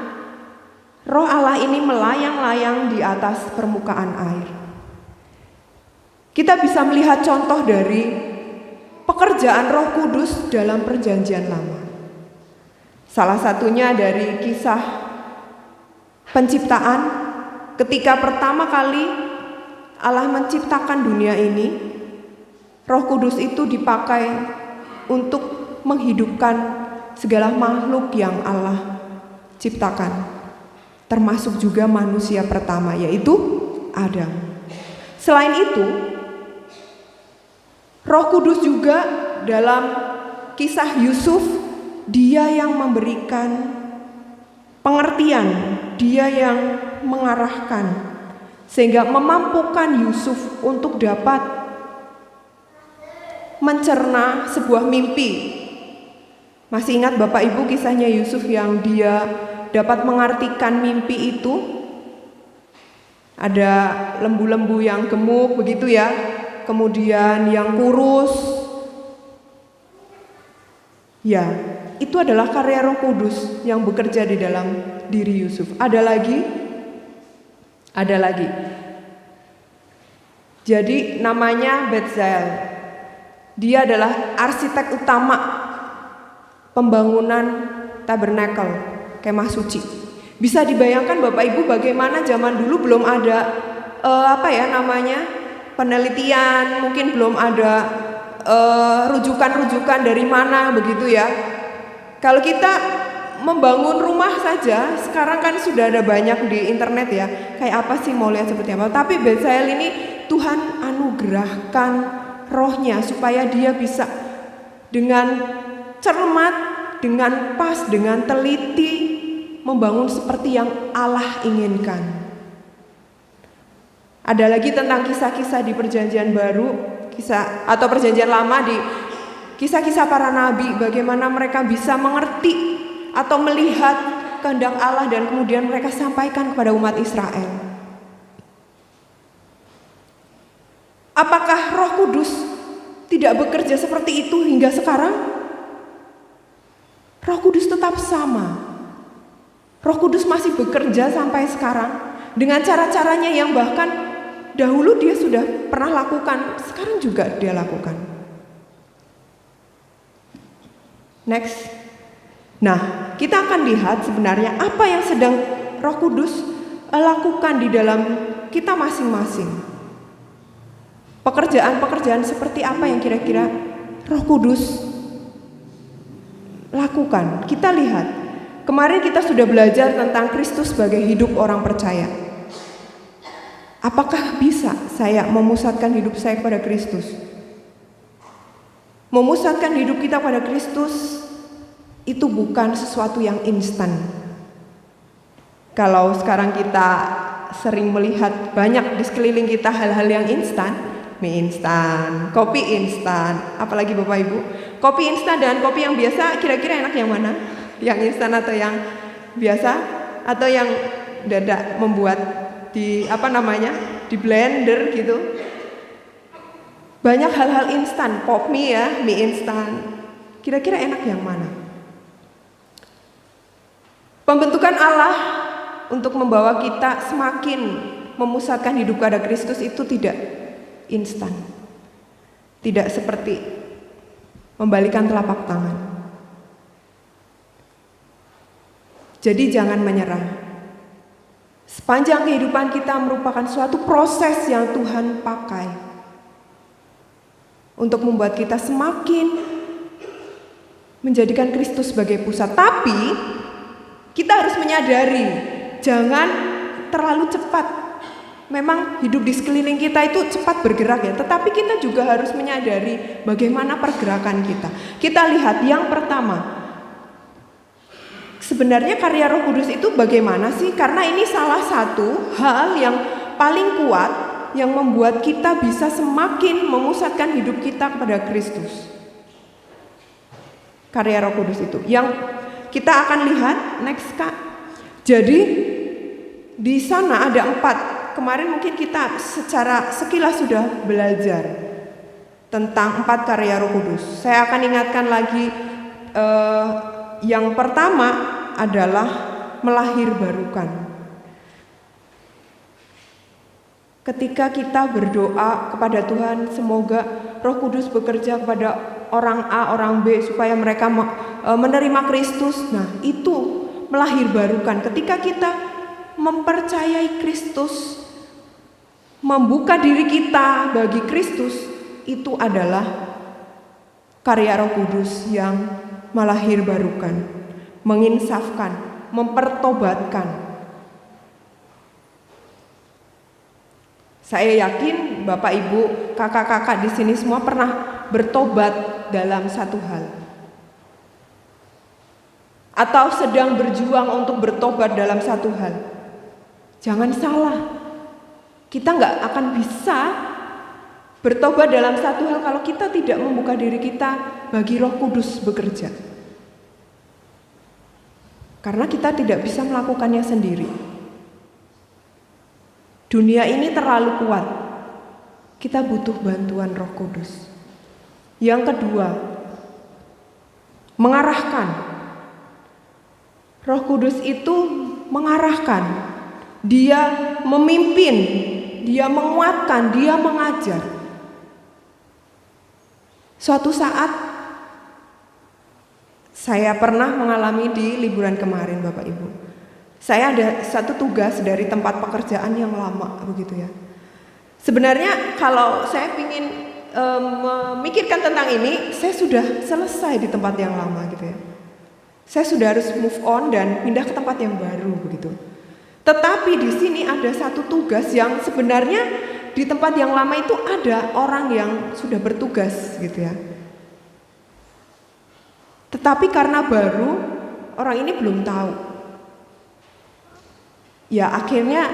Roh Allah ini melayang-layang di atas permukaan air. Kita bisa melihat contoh dari pekerjaan Roh Kudus dalam Perjanjian Lama. Salah satunya dari kisah penciptaan, ketika pertama kali Allah menciptakan dunia ini, Roh Kudus itu dipakai untuk menghidupkan segala makhluk yang Allah ciptakan, termasuk juga manusia pertama, yaitu Adam. Selain itu, Roh Kudus juga dalam kisah Yusuf, Dia yang memberikan pengertian, Dia yang mengarahkan, sehingga memampukan Yusuf untuk dapat mencerna sebuah mimpi. Masih ingat Bapak Ibu kisahnya Yusuf yang dia dapat mengartikan mimpi itu? Ada lembu-lembu yang gemuk begitu ya, kemudian yang kurus. Ya, itu adalah karya Roh Kudus yang bekerja di dalam diri Yusuf. Ada lagi. Jadi namanya Bezalel. Dia adalah arsitek utama pembangunan tabernakel, kemah suci. Bisa dibayangkan Bapak Ibu bagaimana zaman dulu belum ada penelitian, mungkin belum ada rujukan-rujukan dari mana begitu ya. Kalau kita membangun rumah saja, sekarang kan sudah ada banyak di internet ya, kayak apa sih, mau lihat seperti apa. Tapi Betsael ini Tuhan anugerahkan rohnya supaya dia bisa dengan cermat, dengan pas, dengan teliti membangun seperti yang Allah inginkan. Ada lagi tentang kisah-kisah di Perjanjian Baru, kisah atau Perjanjian Lama, di kisah-kisah para nabi, bagaimana mereka bisa mengerti atau melihat kehendak Allah dan kemudian mereka sampaikan kepada umat Israel. Apakah Roh Kudus tidak bekerja seperti itu hingga sekarang? Roh Kudus tetap sama. Roh Kudus masih bekerja sampai sekarang dengan cara-caranya yang bahkan dahulu dia sudah pernah lakukan, sekarang juga dia lakukan. Next. Nah, kita akan lihat sebenarnya apa yang sedang Roh Kudus lakukan di dalam kita masing-masing. Pekerjaan-pekerjaan seperti apa yang kira-kira Roh Kudus lakukan. Kita lihat, kemarin kita sudah belajar tentang Kristus sebagai hidup orang percaya. Apakah bisa saya memusatkan hidup saya kepada Kristus? Memusatkan hidup kita pada Kristus itu bukan sesuatu yang instan. Kalau sekarang kita sering melihat banyak di sekeliling kita hal-hal yang instan, mie instan, kopi instan, apalagi Bapak Ibu, kopi instan dan kopi yang biasa, kira-kira enak yang mana? Yang instan atau yang biasa? Atau yang dadak membuat di di blender gitu? Banyak hal-hal instan, pop mie ya, mie instan. Kira-kira enak yang mana? Pembentukan Allah untuk membawa kita semakin memusatkan hidup pada Kristus itu tidak instan. Tidak seperti membalikan telapak tangan. Jadi jangan menyerah. Sepanjang kehidupan kita merupakan suatu proses yang Tuhan pakai untuk membuat kita semakin menjadikan Kristus sebagai pusat. Tapi kita harus menyadari, jangan terlalu cepat. Memang hidup di sekeliling kita itu cepat bergerak ya, tetapi kita juga harus menyadari bagaimana pergerakan kita. Kita lihat yang pertama, sebenarnya karya Roh Kudus itu bagaimana sih? Karena ini salah satu hal yang paling kuat yang membuat kita bisa semakin memusatkan hidup kita kepada Kristus. Karya Roh Kudus itu yang kita akan lihat next Kak. Jadi di sana ada 4. Kemarin mungkin kita secara sekilas sudah belajar tentang 4 karya Roh Kudus. Saya akan ingatkan lagi, yang pertama adalah melahirbarukan. Ketika kita berdoa kepada Tuhan, semoga Roh Kudus bekerja kepada orang A, orang B supaya mereka menerima Kristus. Nah, itu melahirbarukan. Ketika kita mempercayai Kristus, membuka diri kita bagi Kristus, itu adalah karya Roh Kudus yang melahirbarukan, menginsafkan, mempertobatkan. Saya yakin Bapak Ibu, kakak-kakak di sini semua pernah bertobat dalam satu hal, atau sedang berjuang untuk bertobat dalam satu hal. Jangan salah, kita nggak akan bisa bertobat dalam satu hal kalau kita tidak membuka diri kita bagi Roh Kudus bekerja. Karena kita tidak bisa melakukannya sendiri. Dunia ini terlalu kuat. Kita butuh bantuan Roh Kudus. Yang kedua, mengarahkan. Roh Kudus itu mengarahkan. Dia memimpin, dia menguatkan, dia mengajar. Suatu saat saya pernah mengalami di liburan kemarin Bapak Ibu. Saya ada satu tugas dari tempat pekerjaan yang lama begitu ya. Sebenarnya kalau saya ingin memikirkan tentang ini, saya sudah selesai di tempat yang lama gitu ya. Saya sudah harus move on dan pindah ke tempat yang baru begitu. Tetapi di sini ada satu tugas yang sebenarnya di tempat yang lama itu ada orang yang sudah bertugas gitu ya. Tetapi karena baru, orang ini belum tahu. Ya akhirnya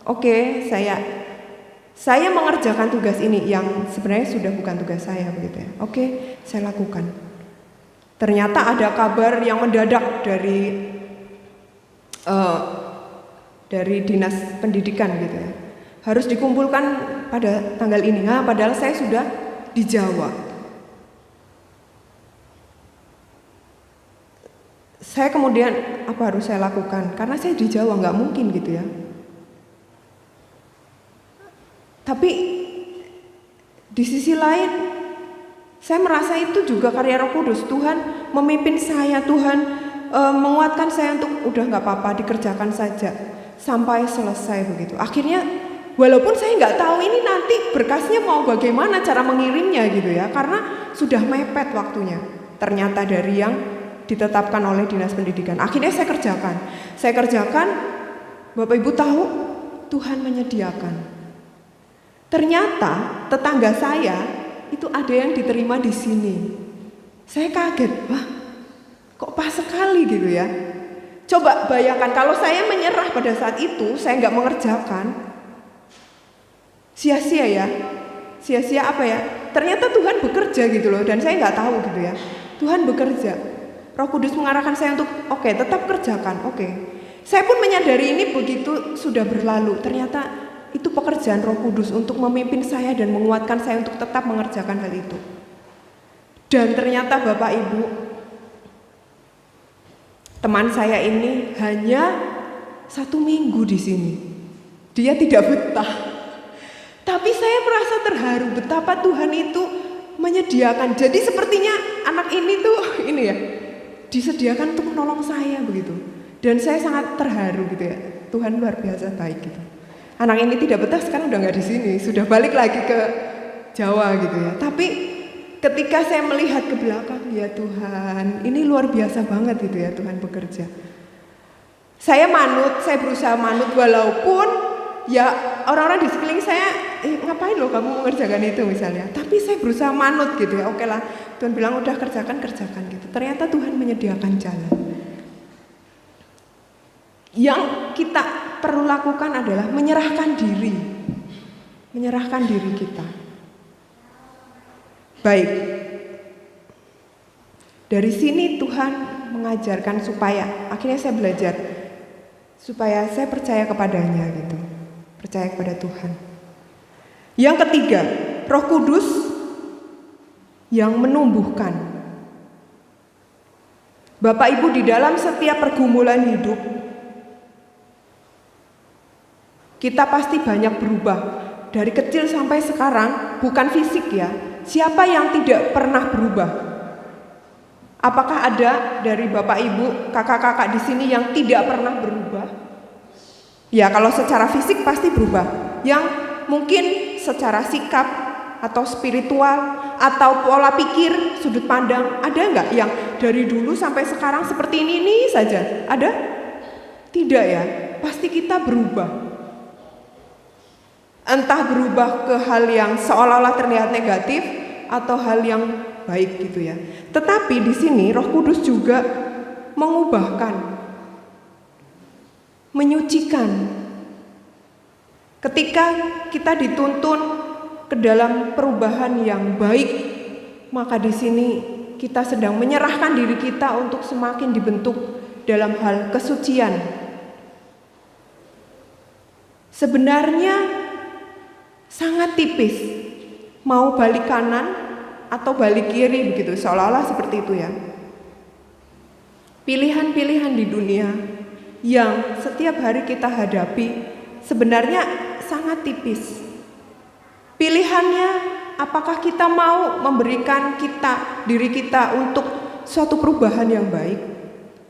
oke, saya mengerjakan tugas ini yang sebenarnya sudah bukan tugas saya begitu ya. Oke, saya lakukan. Ternyata ada kabar yang mendadak dari dinas pendidikan gitu ya. Harus dikumpulkan pada tanggal ini. Nah, padahal saya sudah di Jawa. Saya kemudian apa harus saya lakukan? Karena saya di Jawa, nggak mungkin gitu ya. Tapi di sisi lain, saya merasa itu juga karya Roh Kudus. Tuhan memimpin saya, Tuhan menguatkan saya untuk udah nggak apa-apa, dikerjakan saja sampai selesai begitu. Akhirnya, walaupun saya nggak tahu ini nanti berkasnya mau bagaimana cara mengirimnya gitu ya, karena sudah mepet waktunya. Ternyata dari yang ditetapkan oleh dinas pendidikan. Akhirnya saya kerjakan. Bapak Ibu tahu, Tuhan menyediakan. Ternyata tetangga saya itu ada yang diterima di sini. Saya kaget, wah, kok pas sekali gitu ya. Coba bayangkan kalau saya menyerah pada saat itu, saya nggak mengerjakan, sia-sia ya. Sia-sia apa ya? Ternyata Tuhan bekerja gitu loh, dan saya nggak tahu gitu ya. Tuhan bekerja. Roh Kudus mengarahkan saya untuk oke, tetap kerjakan, oke. Saya pun menyadari ini begitu sudah berlalu. Ternyata itu pekerjaan Roh Kudus untuk memimpin saya dan menguatkan saya untuk tetap mengerjakan hal itu. Dan ternyata Bapak Ibu, teman saya ini hanya 1 minggu di sini. Dia tidak betah. Tapi saya merasa terharu betapa Tuhan itu menyediakan. Jadi sepertinya anak ini tuh ini ya, disediakan untuk menolong saya begitu. Dan saya sangat terharu gitu ya. Tuhan luar biasa baik gitu. Anak ini tidak betah, sekarang udah nggak di sini, sudah balik lagi ke Jawa gitu ya. Tapi ketika saya melihat ke belakang, ya Tuhan, ini luar biasa banget gitu ya Tuhan bekerja. Saya berusaha manut walaupun ya orang-orang di sekeliling saya, ngapain loh kamu mengerjakan itu misalnya. Tapi saya berusaha manut gitu ya, oke lah. Tuhan bilang udah kerjakan gitu. Ternyata Tuhan menyediakan jalan. Yang kita perlu lakukan adalah menyerahkan diri kita. Baik, dari sini Tuhan mengajarkan supaya akhirnya saya belajar supaya saya percaya kepadanya gitu, percaya kepada Tuhan. Yang ketiga, Roh Kudus yang menumbuhkan. Bapak Ibu, di dalam setiap pergumulan hidup kita pasti banyak berubah. Dari kecil sampai sekarang, bukan fisik ya. Siapa yang tidak pernah berubah? Apakah ada dari Bapak Ibu, kakak-kakak di sini yang tidak pernah berubah? Ya, kalau secara fisik pasti berubah. Yang mungkin secara sikap atau spiritual atau pola pikir, sudut pandang, ada nggak yang dari dulu sampai sekarang seperti ini saja? Ada? Tidak ya. Pasti kita berubah. Entah berubah ke hal yang seolah-olah terlihat negatif atau hal yang baik gitu ya. Tetapi di sini Roh Kudus juga mengubahkan, menyucikan. Ketika kita dituntun ke dalam perubahan yang baik, maka di sini kita sedang menyerahkan diri kita untuk semakin dibentuk dalam hal kesucian. Sebenarnya sangat tipis, mau balik kanan atau balik kiri begitu, seolah-olah seperti itu ya. Pilihan-pilihan di dunia yang setiap hari kita hadapi sebenarnya sangat tipis. Pilihannya, apakah kita mau memberikan diri kita untuk suatu perubahan yang baik,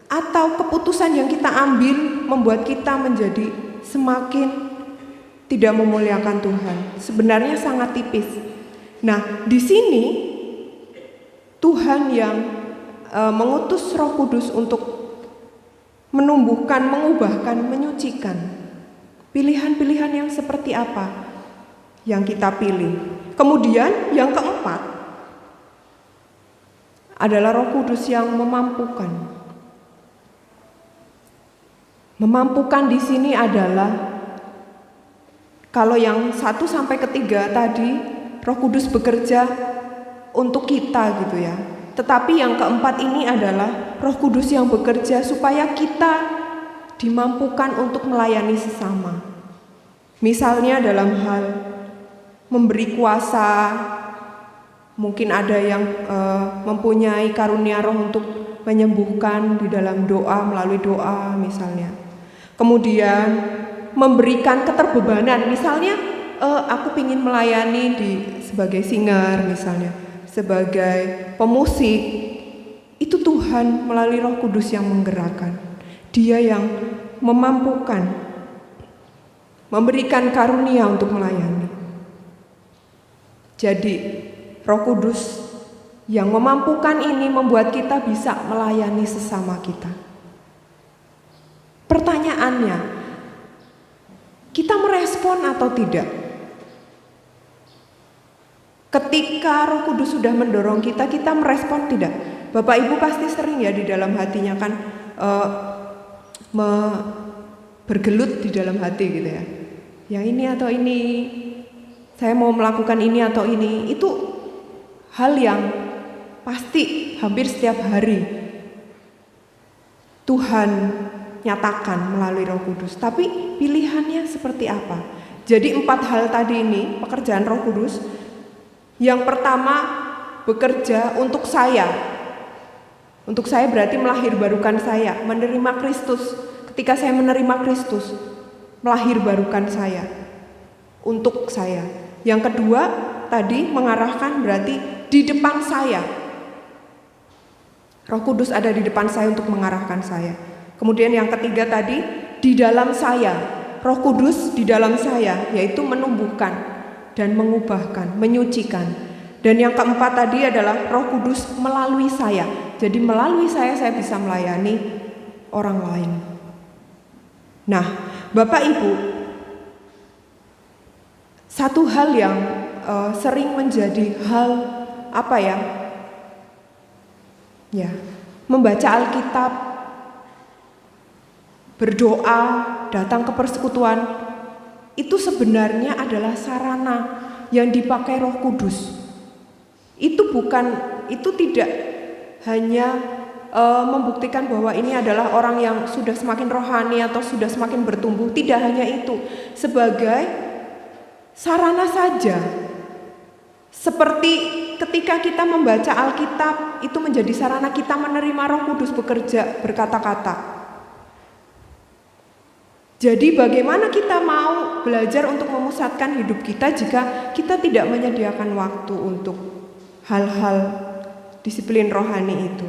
atau keputusan yang kita ambil membuat kita menjadi semakin tidak memuliakan Tuhan. Sebenarnya sangat tipis. Nah, di sini Tuhan yang mengutus Roh Kudus untuk menumbuhkan, mengubahkan, menyucikan. Pilihan-pilihan yang seperti apa yang kita pilih? Kemudian yang keempat adalah Roh Kudus yang memampukan. Memampukan di sini adalah kalau yang 1 sampai ke 3 tadi Roh Kudus bekerja untuk kita gitu ya. Tetapi yang keempat ini adalah Roh Kudus yang bekerja supaya kita dimampukan untuk melayani sesama. Misalnya dalam hal memberi kuasa, mungkin ada yang mempunyai karunia roh untuk menyembuhkan di dalam doa, melalui doa misalnya. Kemudian memberikan keterbebanan, misalnya aku ingin melayani sebagai singer misalnya, sebagai pemusik. Itu Tuhan melalui Roh Kudus yang menggerakkan. Dia yang memampukan, memberikan karunia untuk melayani. Jadi Roh Kudus yang memampukan ini membuat kita bisa melayani sesama kita. Pertanyaannya, kita merespon atau tidak? Ketika Roh Kudus sudah mendorong kita, kita merespon tidak? Bapak Ibu pasti sering ya di dalam hatinya kan bergelut di dalam hati gitu ya. Yang ini atau ini, saya mau melakukan ini atau ini. Itu hal yang pasti hampir setiap hari Tuhan nyatakan melalui Roh Kudus. Tapi pilihannya seperti apa? Jadi 4 hal tadi ini pekerjaan Roh Kudus. Yang pertama, bekerja untuk saya. Untuk saya berarti melahirbarukan saya, menerima Kristus. Ketika saya menerima Kristus, melahirbarukan saya untuk saya. Yang kedua, tadi mengarahkan berarti di depan saya. Roh Kudus ada di depan saya untuk mengarahkan saya. Kemudian yang ketiga tadi, di dalam saya. Roh Kudus di dalam saya, yaitu menumbuhkan dan mengubahkan, menyucikan. Dan yang keempat tadi adalah Roh Kudus melalui saya. Jadi melalui saya bisa melayani orang lain. Nah, Bapak Ibu, satu hal yang sering menjadi hal apa ya? Ya, membaca Alkitab, berdoa, datang ke persekutuan, itu sebenarnya adalah sarana yang dipakai Roh Kudus. Itu tidak hanya membuktikan bahwa ini adalah orang yang sudah semakin rohani atau sudah semakin bertumbuh. Tidak hanya itu, sebagai sarana saja. Seperti ketika kita membaca Alkitab, itu menjadi sarana kita menerima Roh Kudus bekerja, berkata-kata. Jadi bagaimana kita mau belajar untuk memusatkan hidup kita jika kita tidak menyediakan waktu untuk hal-hal disiplin rohani itu?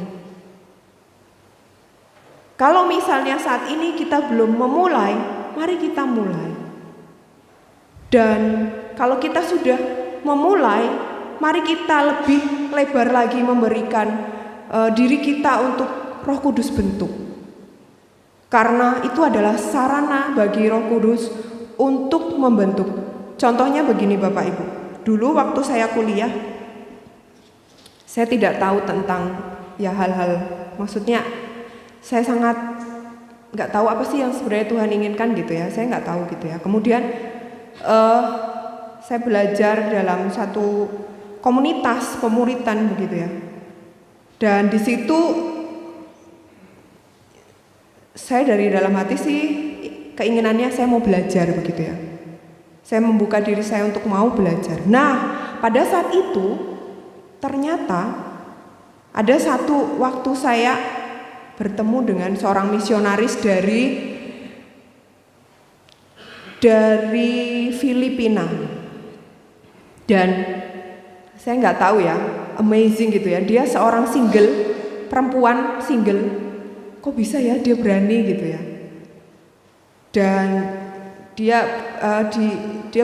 Kalau misalnya saat ini kita belum memulai, mari kita mulai. Dan kalau kita sudah memulai, mari kita lebih lebar lagi memberikan diri kita untuk Roh Kudus bentuk. Karena itu adalah sarana bagi Roh Kudus untuk membentuk. Contohnya begini Bapak Ibu. Dulu waktu saya kuliah, saya tidak tahu tentang ya hal-hal, maksudnya saya sangat nggak tahu apa sih yang sebenarnya Tuhan inginkan gitu ya. Saya nggak tahu gitu ya. Kemudian saya belajar dalam satu komunitas pemuritan begitu ya. Dan di situ saya dari dalam hati sih keinginannya saya mau belajar begitu ya. Saya membuka diri saya untuk mau belajar. Nah, pada saat itu ternyata ada satu waktu saya bertemu dengan seorang misionaris dari Filipina. Dan saya nggak tahu ya, amazing gitu ya. Dia seorang single, perempuan single. Kok bisa ya dia berani gitu ya. Dan dia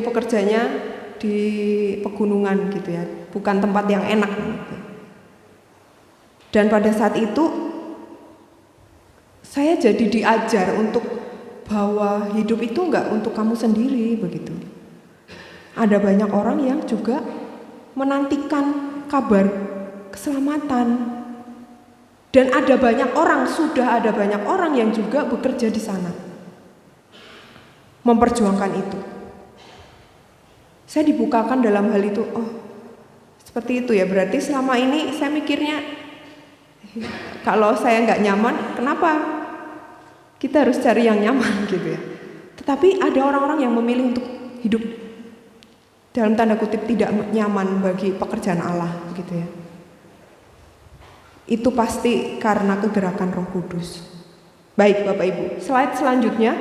pekerjanya di pegunungan gitu ya, bukan tempat yang enak gitu. Dan pada saat itu saya jadi diajar untuk bahwa hidup itu enggak untuk kamu sendiri begitu. Ada banyak orang yang juga menantikan kabar keselamatan. Dan sudah ada banyak orang yang juga bekerja di sana, memperjuangkan itu. Saya dibukakan dalam hal itu, oh seperti itu ya, berarti selama ini saya mikirnya, kalau saya nggak nyaman, kenapa kita harus cari yang nyaman gitu ya. Tetapi ada orang-orang yang memilih untuk hidup dalam tanda kutip tidak nyaman bagi pekerjaan Allah gitu ya. Itu pasti karena kegerakan Roh Kudus. Baik Bapak Ibu, slide selanjutnya.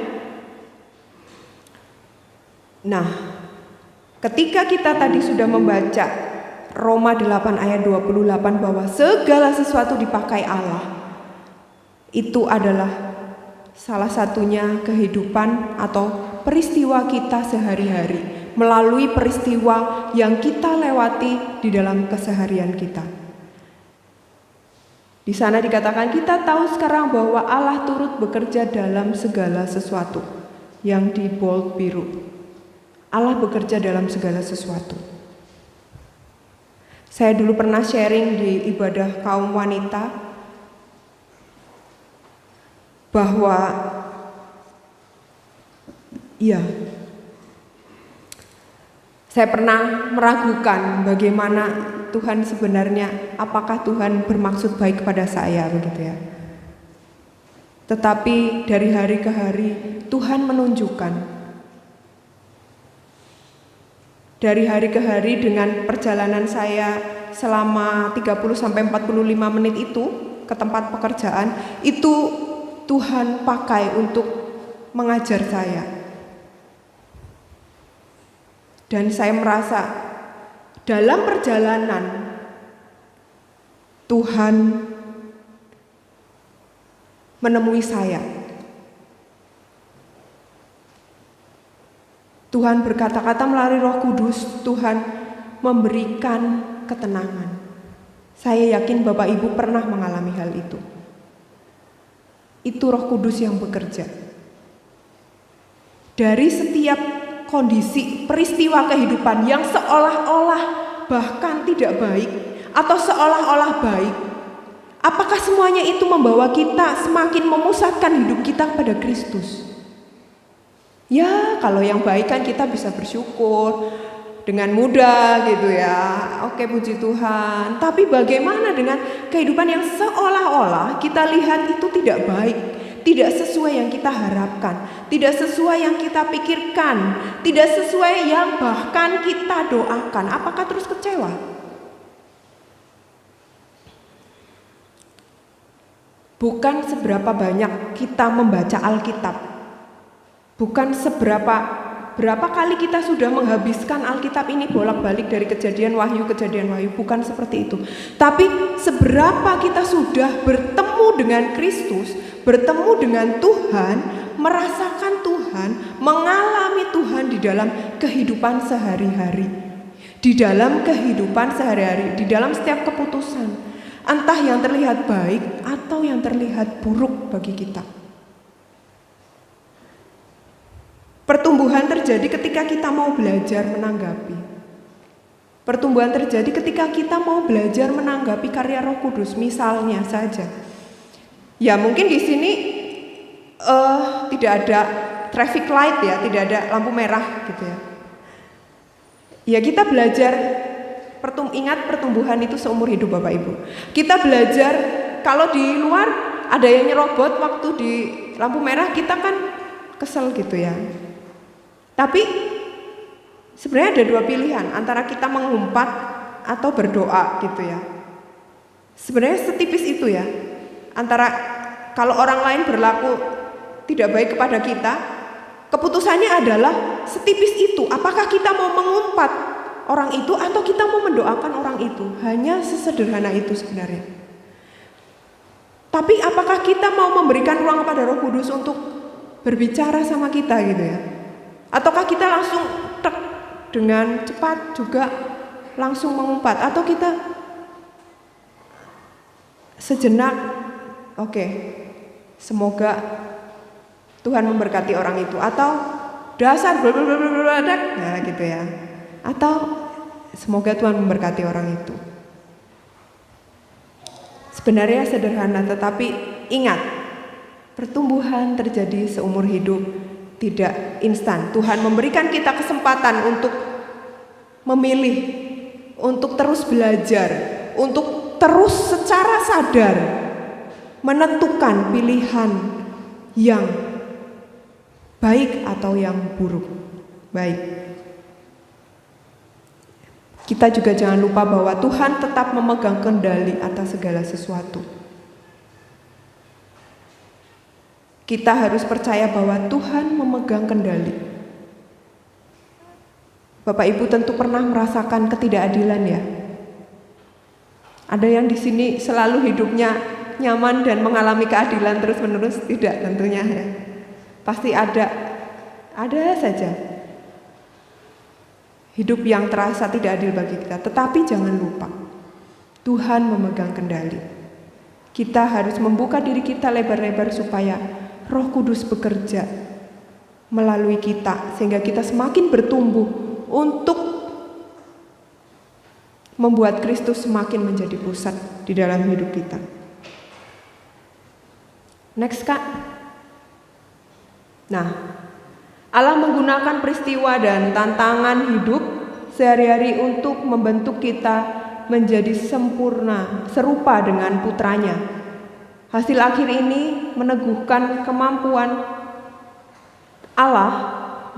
Nah, ketika kita tadi sudah membaca Roma 8 ayat 28 bahwa segala sesuatu dipakai Allah, itu adalah salah satunya kehidupan atau peristiwa kita sehari-hari, melalui peristiwa yang kita lewati di dalam keseharian kita. Di sana dikatakan kita tahu sekarang bahwa Allah turut bekerja dalam segala sesuatu. Yang di bold biru. Allah bekerja dalam segala sesuatu. Saya dulu pernah sharing di ibadah kaum wanita bahwa saya pernah meragukan bagaimana Tuhan sebenarnya, apakah Tuhan bermaksud baik kepada saya begitu ya. Tetapi dari hari ke hari Tuhan menunjukkan. Dari hari ke hari dengan perjalanan saya selama 30-45 menit itu ke tempat pekerjaan, itu Tuhan pakai untuk mengajar saya. Dan saya merasa dalam perjalanan Tuhan menemui saya. Tuhan berkata-kata melalui Roh Kudus, Tuhan memberikan ketenangan. Saya yakin Bapak Ibu pernah mengalami hal itu. Itu Roh Kudus yang bekerja. Dari setiap kondisi, peristiwa kehidupan yang seolah-olah bahkan tidak baik atau seolah-olah baik, apakah semuanya itu membawa kita semakin memusatkan hidup kita pada Kristus? Ya, kalau yang baik kan kita bisa bersyukur dengan mudah gitu ya. Oke, puji Tuhan. Tapi bagaimana dengan kehidupan yang seolah-olah kita lihat itu tidak baik, tidak sesuai yang kita harapkan, tidak sesuai yang kita pikirkan, tidak sesuai yang bahkan kita doakan? Apakah terus kecewa? Bukan seberapa banyak kita membaca Alkitab, bukan berapa kali kita sudah menghabiskan Alkitab ini bolak-balik dari kejadian wahyu, bukan seperti itu. Tapi seberapa kita sudah bertemu dengan Kristus, bertemu dengan Tuhan, merasakan Tuhan, mengalami Tuhan di dalam kehidupan sehari-hari. Di dalam kehidupan sehari-hari, di dalam setiap keputusan, entah yang terlihat baik atau yang terlihat buruk bagi kita. Pertumbuhan terjadi ketika kita mau belajar menanggapi. Pertumbuhan terjadi ketika kita mau belajar menanggapi karya Roh Kudus. Misalnya saja, ya mungkin di sini tidak ada traffic light ya, tidak ada lampu merah gitu ya. Ya kita belajar, ingat pertumbuhan itu seumur hidup Bapak Ibu. Kita belajar kalau di luar ada yang nyerobot waktu di lampu merah, kita kan kesel gitu ya. Tapi sebenarnya ada dua pilihan, antara kita mengumpat atau berdoa gitu ya. Sebenarnya setipis itu ya. Antara kalau orang lain berlaku tidak baik kepada kita, keputusannya adalah setipis itu. Apakah kita mau mengumpat orang itu atau kita mau mendoakan orang itu? Hanya sesederhana itu sebenarnya. Tapi apakah kita mau memberikan ruang kepada Roh Kudus untuk berbicara sama kita gitu ya? Ataukah kita langsung tek dengan cepat juga langsung mengumpat? Atau kita sejenak, oke, semoga Tuhan memberkati orang itu, atau dasar nah gitu ya, atau semoga Tuhan memberkati orang itu. Sebenarnya sederhana, tetapi ingat, pertumbuhan terjadi seumur hidup, tidak instan. Tuhan memberikan kita kesempatan untuk memilih, untuk terus belajar, untuk terus secara sadar menentukan pilihan yang baik atau yang buruk. Baik. Kita juga jangan lupa bahwa Tuhan tetap memegang kendali atas segala sesuatu. Kita harus percaya bahwa Tuhan memegang kendali. Bapak Ibu tentu pernah merasakan ketidakadilan ya. Ada yang di sini selalu hidupnya nyaman dan mengalami keadilan terus-menerus? Tidak tentunya ya. Pasti ada saja hidup yang terasa tidak adil bagi kita. Tetapi jangan lupa, Tuhan memegang kendali. Kita harus membuka diri kita lebar-lebar supaya Roh Kudus bekerja melalui kita, sehingga kita semakin bertumbuh untuk membuat Kristus semakin menjadi pusat di dalam hidup kita. Next Kak. Nah, Allah menggunakan peristiwa dan tantangan hidup sehari-hari untuk membentuk kita menjadi sempurna, serupa dengan putranya. Hasil akhir ini meneguhkan kemampuan Allah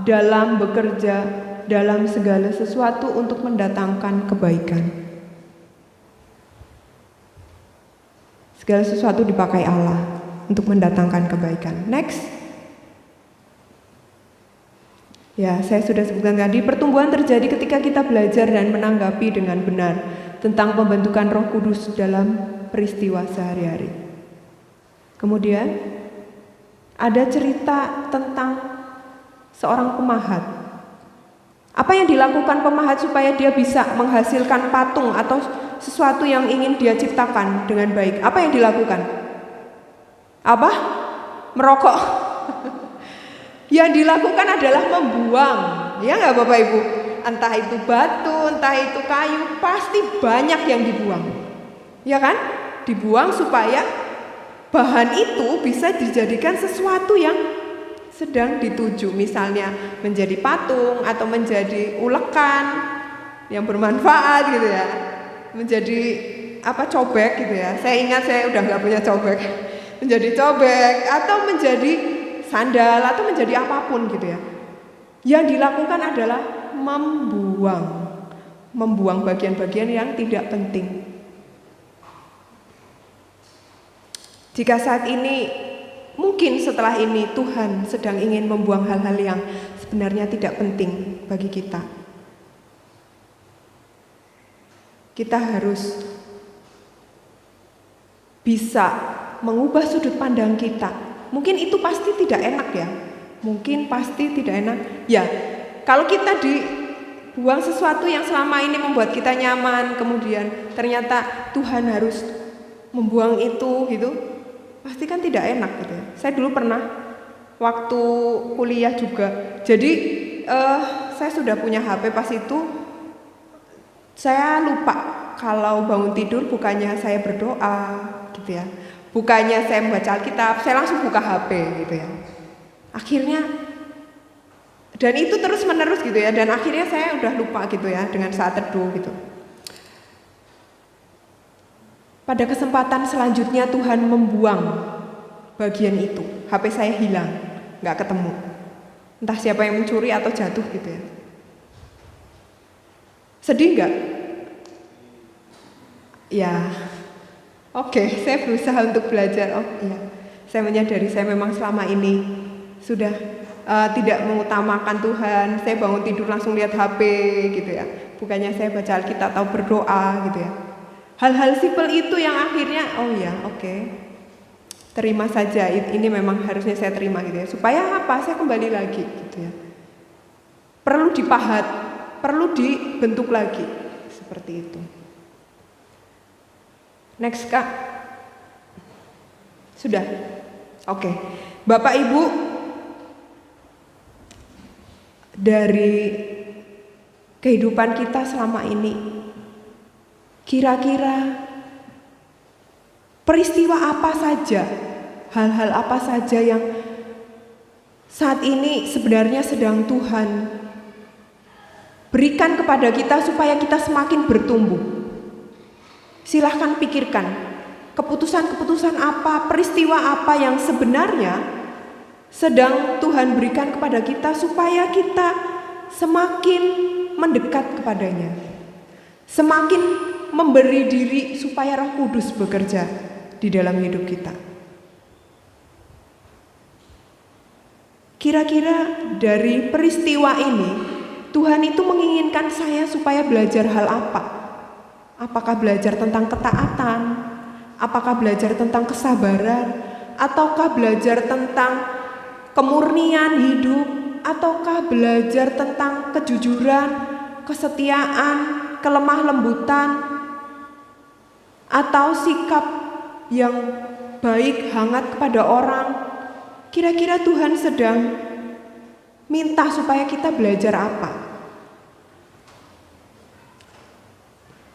dalam bekerja dalam segala sesuatu untuk mendatangkan kebaikan. Segala sesuatu dipakai Allah untuk mendatangkan kebaikan. Next. Ya, saya sudah sebutkan tadi, pertumbuhan terjadi ketika kita belajar dan menanggapi dengan benar tentang pembentukan Roh Kudus dalam peristiwa sehari-hari. Kemudian ada cerita tentang seorang pemahat. Apa yang dilakukan pemahat supaya dia bisa menghasilkan patung atau sesuatu yang ingin dia ciptakan dengan baik? Apa yang dilakukan? Apa? Merokok. Yang dilakukan adalah membuang, ya nggak Bapak Ibu? Entah itu batu, entah itu kayu, pasti banyak yang dibuang, ya kan? Dibuang supaya bahan itu bisa dijadikan sesuatu yang sedang dituju, misalnya menjadi patung atau menjadi ulekan yang bermanfaat gitu ya, menjadi cobek gitu ya. Saya ingat saya udah nggak punya cobek, menjadi cobek atau menjadi sandal atau menjadi apapun gitu ya. Yang dilakukan adalah membuang bagian-bagian yang tidak penting. Jika saat ini, mungkin setelah ini Tuhan sedang ingin membuang hal-hal yang sebenarnya tidak penting bagi kita. Kita harus bisa mengubah sudut pandang kita. Mungkin itu pasti tidak enak ya. Mungkin pasti tidak enak. Ya, kalau kita dibuang sesuatu yang selama ini membuat kita nyaman, kemudian ternyata Tuhan harus membuang itu gitu, pasti kan tidak enak gitu ya. Saya dulu pernah waktu kuliah juga. Jadi saya sudah punya HP pas itu, saya lupa kalau bangun tidur bukannya saya berdoa gitu ya. Bukannya saya membaca Alkitab, saya langsung buka HP gitu ya. Akhirnya, dan itu terus menerus gitu ya. Dan akhirnya saya udah lupa gitu ya dengan saat teduh gitu. Pada kesempatan selanjutnya Tuhan membuang bagian itu. HP saya hilang, gak ketemu. Entah siapa yang mencuri atau jatuh gitu ya. Sedih gak? Ya. Oke, saya berusaha untuk belajar. Oh iya, saya menyadari saya memang selama ini sudah tidak mengutamakan Tuhan. Saya bangun tidur langsung lihat HP gitu ya. Bukannya saya baca Alkitab atau berdoa gitu ya. Hal-hal simpel itu yang akhirnya, oh ya, oke. Terima saja, ini memang harusnya saya terima gitu ya. Supaya apa? Saya kembali lagi gitu ya. Perlu dipahat, perlu dibentuk lagi seperti itu. Next Kak. Sudah? Oke. Bapak Ibu, dari kehidupan kita selama ini, kira-kira peristiwa apa saja, hal-hal apa saja yang saat ini sebenarnya sedang Tuhan berikan kepada kita supaya kita semakin bertumbuh? Silahkan pikirkan. Keputusan-keputusan apa, peristiwa apa yang sebenarnya sedang Tuhan berikan kepada kita supaya kita semakin mendekat kepadanya, semakin memberi diri supaya Roh Kudus bekerja di dalam hidup kita. Kira-kira dari peristiwa ini Tuhan itu menginginkan saya supaya belajar hal apa? Apakah belajar tentang ketaatan? Apakah belajar tentang kesabaran? Ataukah belajar tentang kemurnian hidup? Ataukah belajar tentang kejujuran, kesetiaan, kelemah lembutan? Atau sikap yang baik, hangat kepada orang? Kira-kira Tuhan sedang minta supaya kita belajar apa?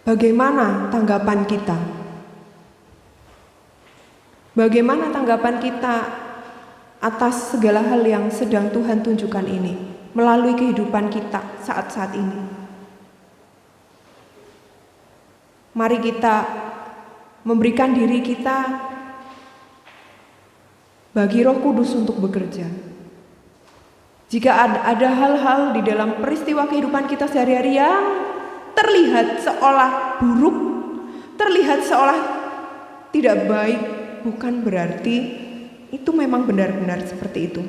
Bagaimana tanggapan kita? Bagaimana tanggapan kita atas segala hal yang sedang Tuhan tunjukkan ini melalui kehidupan kita saat-saat ini? Mari kita memberikan diri kita bagi Roh Kudus untuk bekerja. Jika ada hal-hal di dalam peristiwa kehidupan kita sehari-hari yang terlihat seolah buruk, terlihat seolah tidak baik, bukan berarti itu memang benar-benar seperti itu.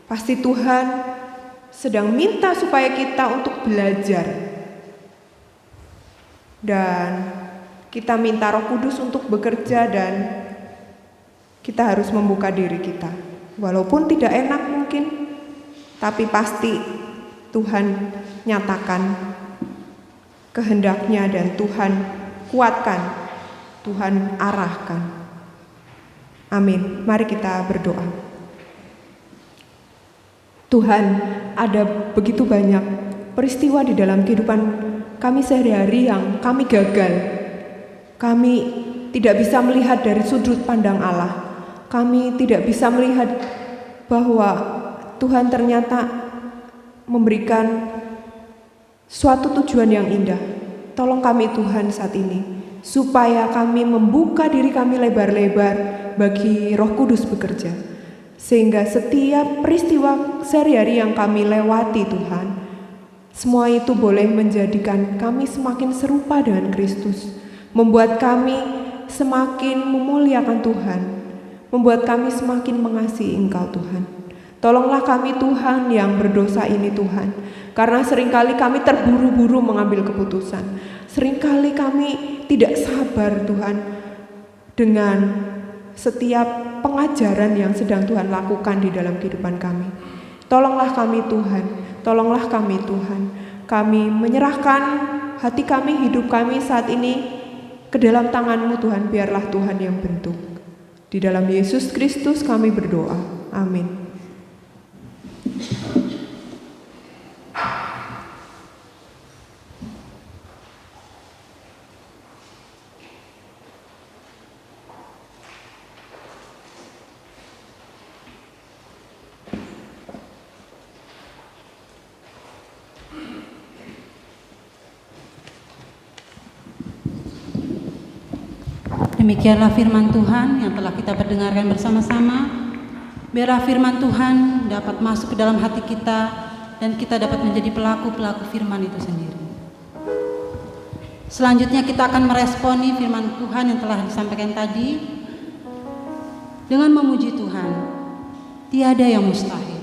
Pasti Tuhan sedang minta supaya kita untuk belajar. Dan kita minta Roh Kudus untuk bekerja dan kita harus membuka diri kita. Walaupun tidak enak mungkin, tapi pasti Tuhan nyatakan kehendaknya dan Tuhan kuatkan, Tuhan arahkan. Amin. Mari kita berdoa. Tuhan, ada begitu banyak peristiwa di dalam kehidupan kami sehari-hari yang kami gagal. Kami tidak bisa melihat dari sudut pandang Allah. Kami tidak bisa melihat bahwa Tuhan ternyata memberikan suatu tujuan yang indah. Tolong kami Tuhan saat ini, supaya kami membuka diri kami lebar-lebar bagi Roh Kudus bekerja, sehingga setiap peristiwa sehari-hari yang kami lewati Tuhan, semua itu boleh menjadikan kami semakin serupa dengan Kristus, membuat kami semakin memuliakan Tuhan, membuat kami semakin mengasihi Engkau Tuhan. Tolonglah kami Tuhan yang berdosa ini Tuhan, karena seringkali kami terburu-buru mengambil keputusan. Seringkali kami tidak sabar Tuhan dengan setiap pengajaran yang sedang Tuhan lakukan di dalam kehidupan kami. Tolonglah kami Tuhan, tolonglah kami Tuhan. Kami menyerahkan hati kami, hidup kami saat ini ke dalam tangan-Mu Tuhan, biarlah Tuhan yang bentuk. Di dalam Yesus Kristus kami berdoa. Amin. Demikianlah firman Tuhan yang telah kita perdengarkan bersama-sama. Biarlah firman Tuhan dapat masuk ke dalam hati kita dan kita dapat menjadi pelaku-pelaku firman itu sendiri. Selanjutnya kita akan meresponi firman Tuhan yang telah disampaikan tadi dengan memuji Tuhan. Tiada yang mustahil.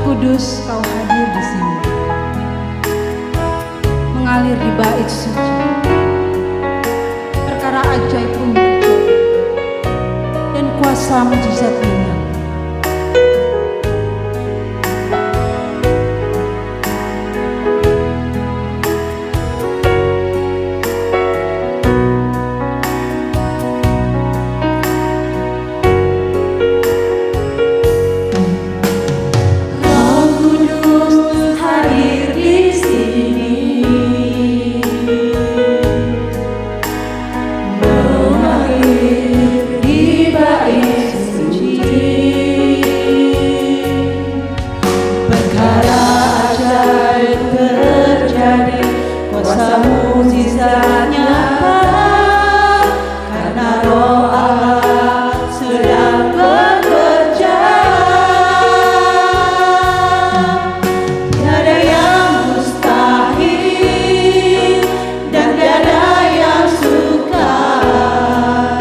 Kudus, Kau hadir di sini, mengalir di bait suci, perkara ajaib pun terjadi, dan kuasa mujizat menyala. Perkara ajaib terjadi, kuasa mukjizat nyata, karena Roh Allah sedang bekerja. Tiada yang mustahil dan tiada yang sukar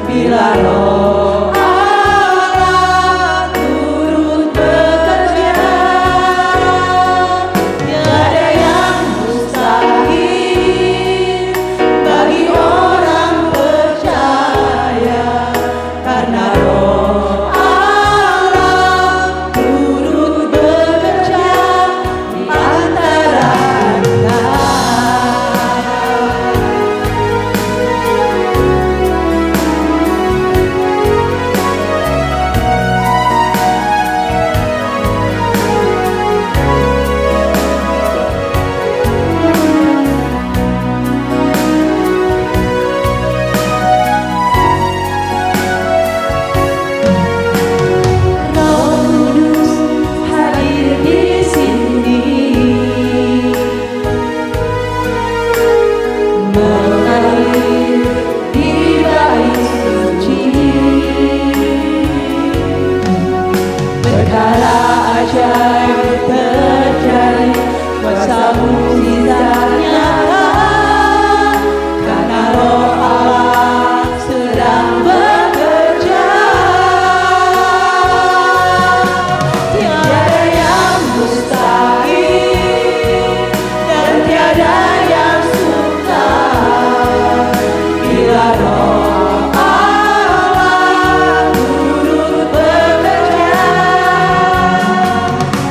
bila Roh Allah turut bekerja. Tiada yang mustahil bagi orang percaya, karena Roh Allah turut bekerja di antara kita. Roh Kudus hadir di sini, mengalir di bait suci. Perkara ajaib terjadi, kuasa mukjizat nyata, karena Roh Allah sedang bekerja. Tiada yang mustahil dan tiada yang sukar bila Roh Allah turut bekerja.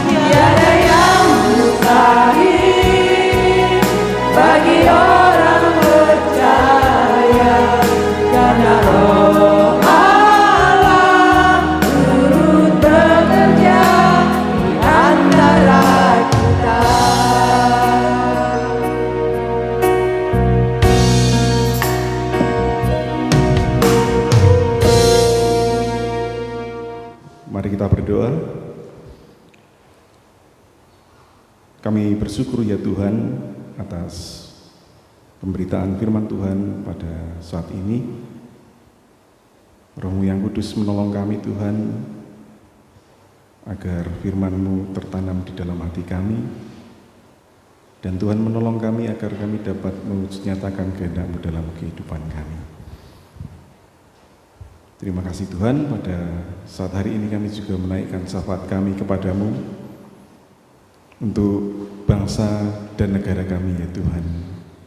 Tiada yang mustahil bagi orang percaya, karena Roh Allah turut bekerja di antara kita. Mari kita berdoa. Kami bersyukur ya Tuhan atas pemberitaan firman Tuhan pada saat ini. Roh-Mu yang kudus menolong kami Tuhan, agar firman-Mu tertanam di dalam hati kami. Dan Tuhan menolong kami agar kami dapat menyatakan kehendak-Mu dalam kehidupan kami. Terima kasih Tuhan, pada saat hari ini kami juga menaikkan syafaat kami kepadamu untuk bangsa dan negara kami ya Tuhan.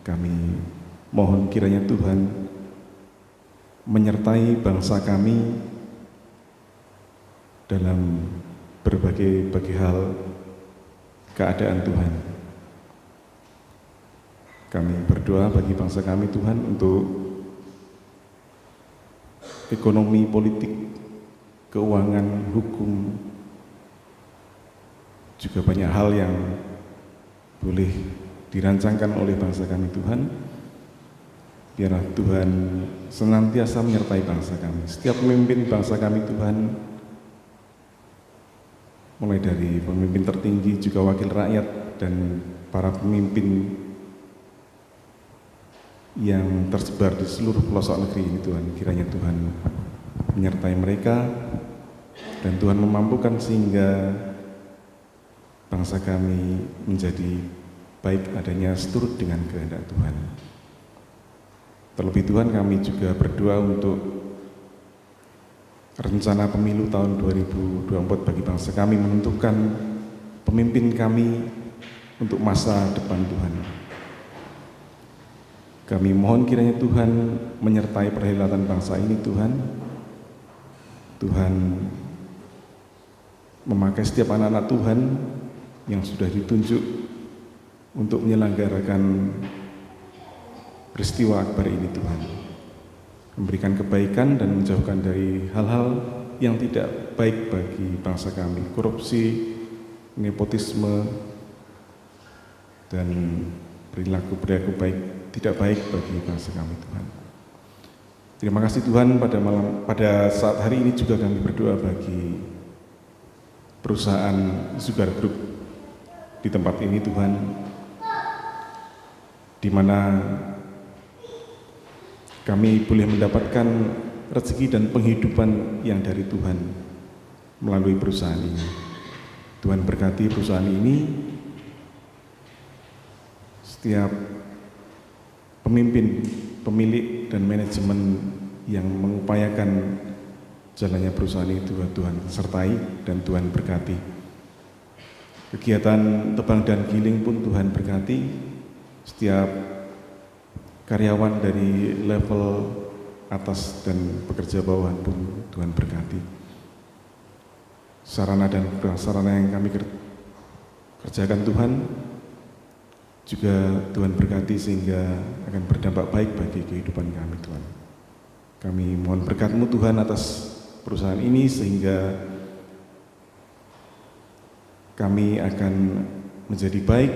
Kami mohon kiranya Tuhan menyertai bangsa kami dalam berbagai hal keadaan Tuhan. Kami berdoa bagi bangsa kami Tuhan untuk ekonomi, politik, keuangan, hukum, juga banyak hal yang boleh dirancangkan oleh bangsa kami Tuhan. Biarlah Tuhan senantiasa menyertai bangsa kami. Setiap pemimpin bangsa kami Tuhan, mulai dari pemimpin tertinggi juga wakil rakyat dan para pemimpin yang tersebar di seluruh pelosok negeri ini Tuhan, kiranya Tuhan menyertai mereka dan Tuhan memampukan sehingga bangsa kami menjadi baik adanya seturut dengan kehendak Tuhan. Terlebih Tuhan, kami juga berdoa untuk rencana pemilu tahun 2024 bagi bangsa kami, menentukan pemimpin kami untuk masa depan Tuhan. Kami mohon kiranya Tuhan menyertai perhelatan bangsa ini Tuhan. Tuhan memakai setiap anak-anak Tuhan yang sudah ditunjuk untuk menyelenggarakan peristiwa akbar ini Tuhan. Memberikan kebaikan dan menjauhkan dari hal-hal yang tidak baik bagi bangsa kami. Korupsi, nepotisme, dan perilaku tidak baik bagi bangsa kami Tuhan. Terima kasih Tuhan, pada saat hari ini juga kami berdoa bagi perusahaan Sugar Group di tempat ini Tuhan, di mana kami boleh mendapatkan rezeki dan penghidupan yang dari Tuhan melalui perusahaan ini. Tuhan berkati perusahaan ini, setiap pemimpin, pemilik, dan manajemen yang mengupayakan jalannya perusahaan itu Tuhan sertai dan Tuhan berkati. Kegiatan tebang dan giling pun Tuhan berkati. Setiap karyawan dari level atas dan pekerja bawahan pun Tuhan berkati. Sarana dan prasarana yang kami kerjakan Tuhan juga Tuhan berkati sehingga akan berdampak baik bagi kehidupan kami Tuhan. Kami mohon berkat-Mu Tuhan atas perusahaan ini sehingga kami akan menjadi baik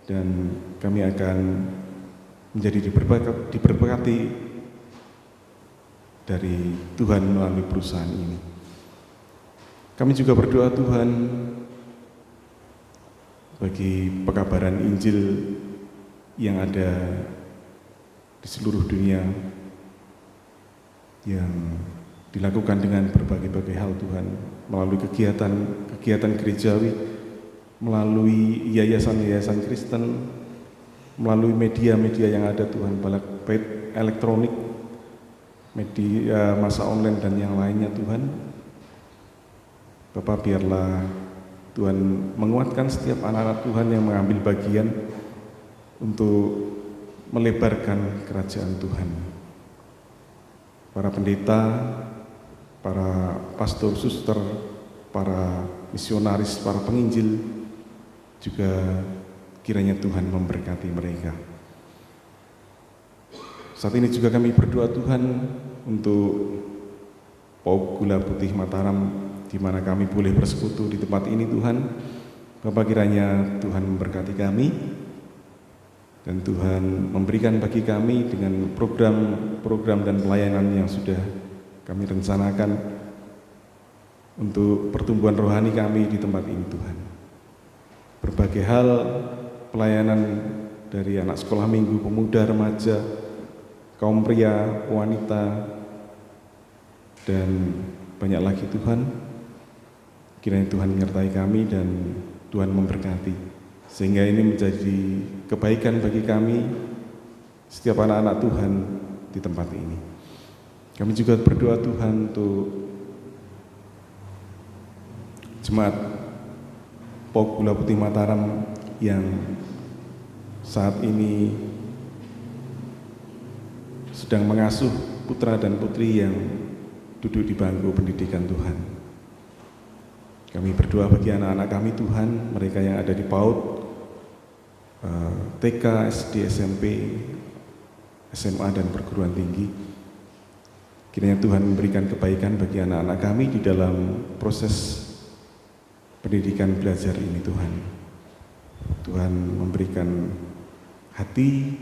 dan kami akan menjadi diberkati dari Tuhan melalui perusahaan ini. Kami juga berdoa Tuhan bagi pekabaran Injil yang ada di seluruh dunia yang dilakukan dengan berbagai-bagai hal Tuhan, melalui kegiatan gerejawi, melalui yayasan-yayasan Kristen, melalui media-media yang ada Tuhan, baik elektronik, media masa online dan yang lainnya Tuhan. Bapak, biarlah Tuhan menguatkan setiap anak-anak Tuhan yang mengambil bagian untuk melebarkan kerajaan Tuhan. Para pendeta, para pastor, suster, para misionaris, para penginjil, juga kiranya Tuhan memberkati mereka. Saat ini juga kami berdoa Tuhan untuk PAUP Gula Putih Mataram, di mana kami boleh bersekutu di tempat ini Tuhan. Bapak, kiranya Tuhan memberkati kami dan Tuhan memberikan bagi kami dengan program dan pelayanan yang sudah kami rencanakan untuk pertumbuhan rohani kami di tempat ini Tuhan. Berbagai hal pelayanan dari anak sekolah minggu, pemuda, remaja, kaum pria, wanita, dan banyak lagi Tuhan. Kiranya Tuhan menyertai kami dan Tuhan memberkati, sehingga ini menjadi kebaikan bagi kami, setiap anak-anak Tuhan di tempat ini. Kami juga berdoa Tuhan untuk jemaat PAUP Gula Putih Mataram yang saat ini sedang mengasuh putra dan putri yang duduk di bangku pendidikan Tuhan. Kami berdoa bagi anak-anak kami Tuhan, mereka yang ada di PAUD, TK, SD, SMP, SMA, dan perguruan tinggi. Kiranya Tuhan memberikan kebaikan bagi anak-anak kami di dalam proses pendidikan belajar ini Tuhan. Tuhan memberikan hati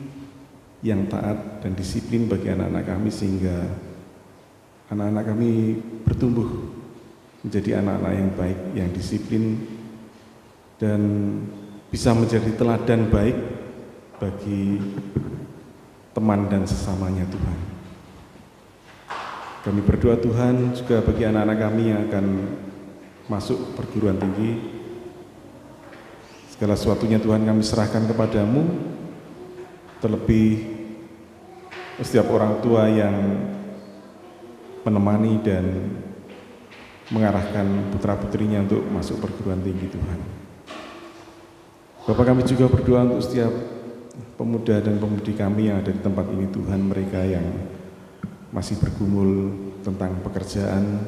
yang taat dan disiplin bagi anak-anak kami sehingga anak-anak kami bertumbuh menjadi anak-anak yang baik, yang disiplin, dan bisa menjadi teladan baik bagi teman dan sesamanya Tuhan. Kami berdoa Tuhan juga bagi anak-anak kami yang akan masuk perguruan tinggi. Segala sesuatunya Tuhan kami serahkan kepadamu, terlebih setiap orang tua yang menemani dan mengarahkan putra-putrinya untuk masuk perguruan tinggi Tuhan. Bapak, kami juga berdoa untuk setiap pemuda dan pemudi kami yang ada di tempat ini Tuhan, mereka yang masih bergumul tentang pekerjaan,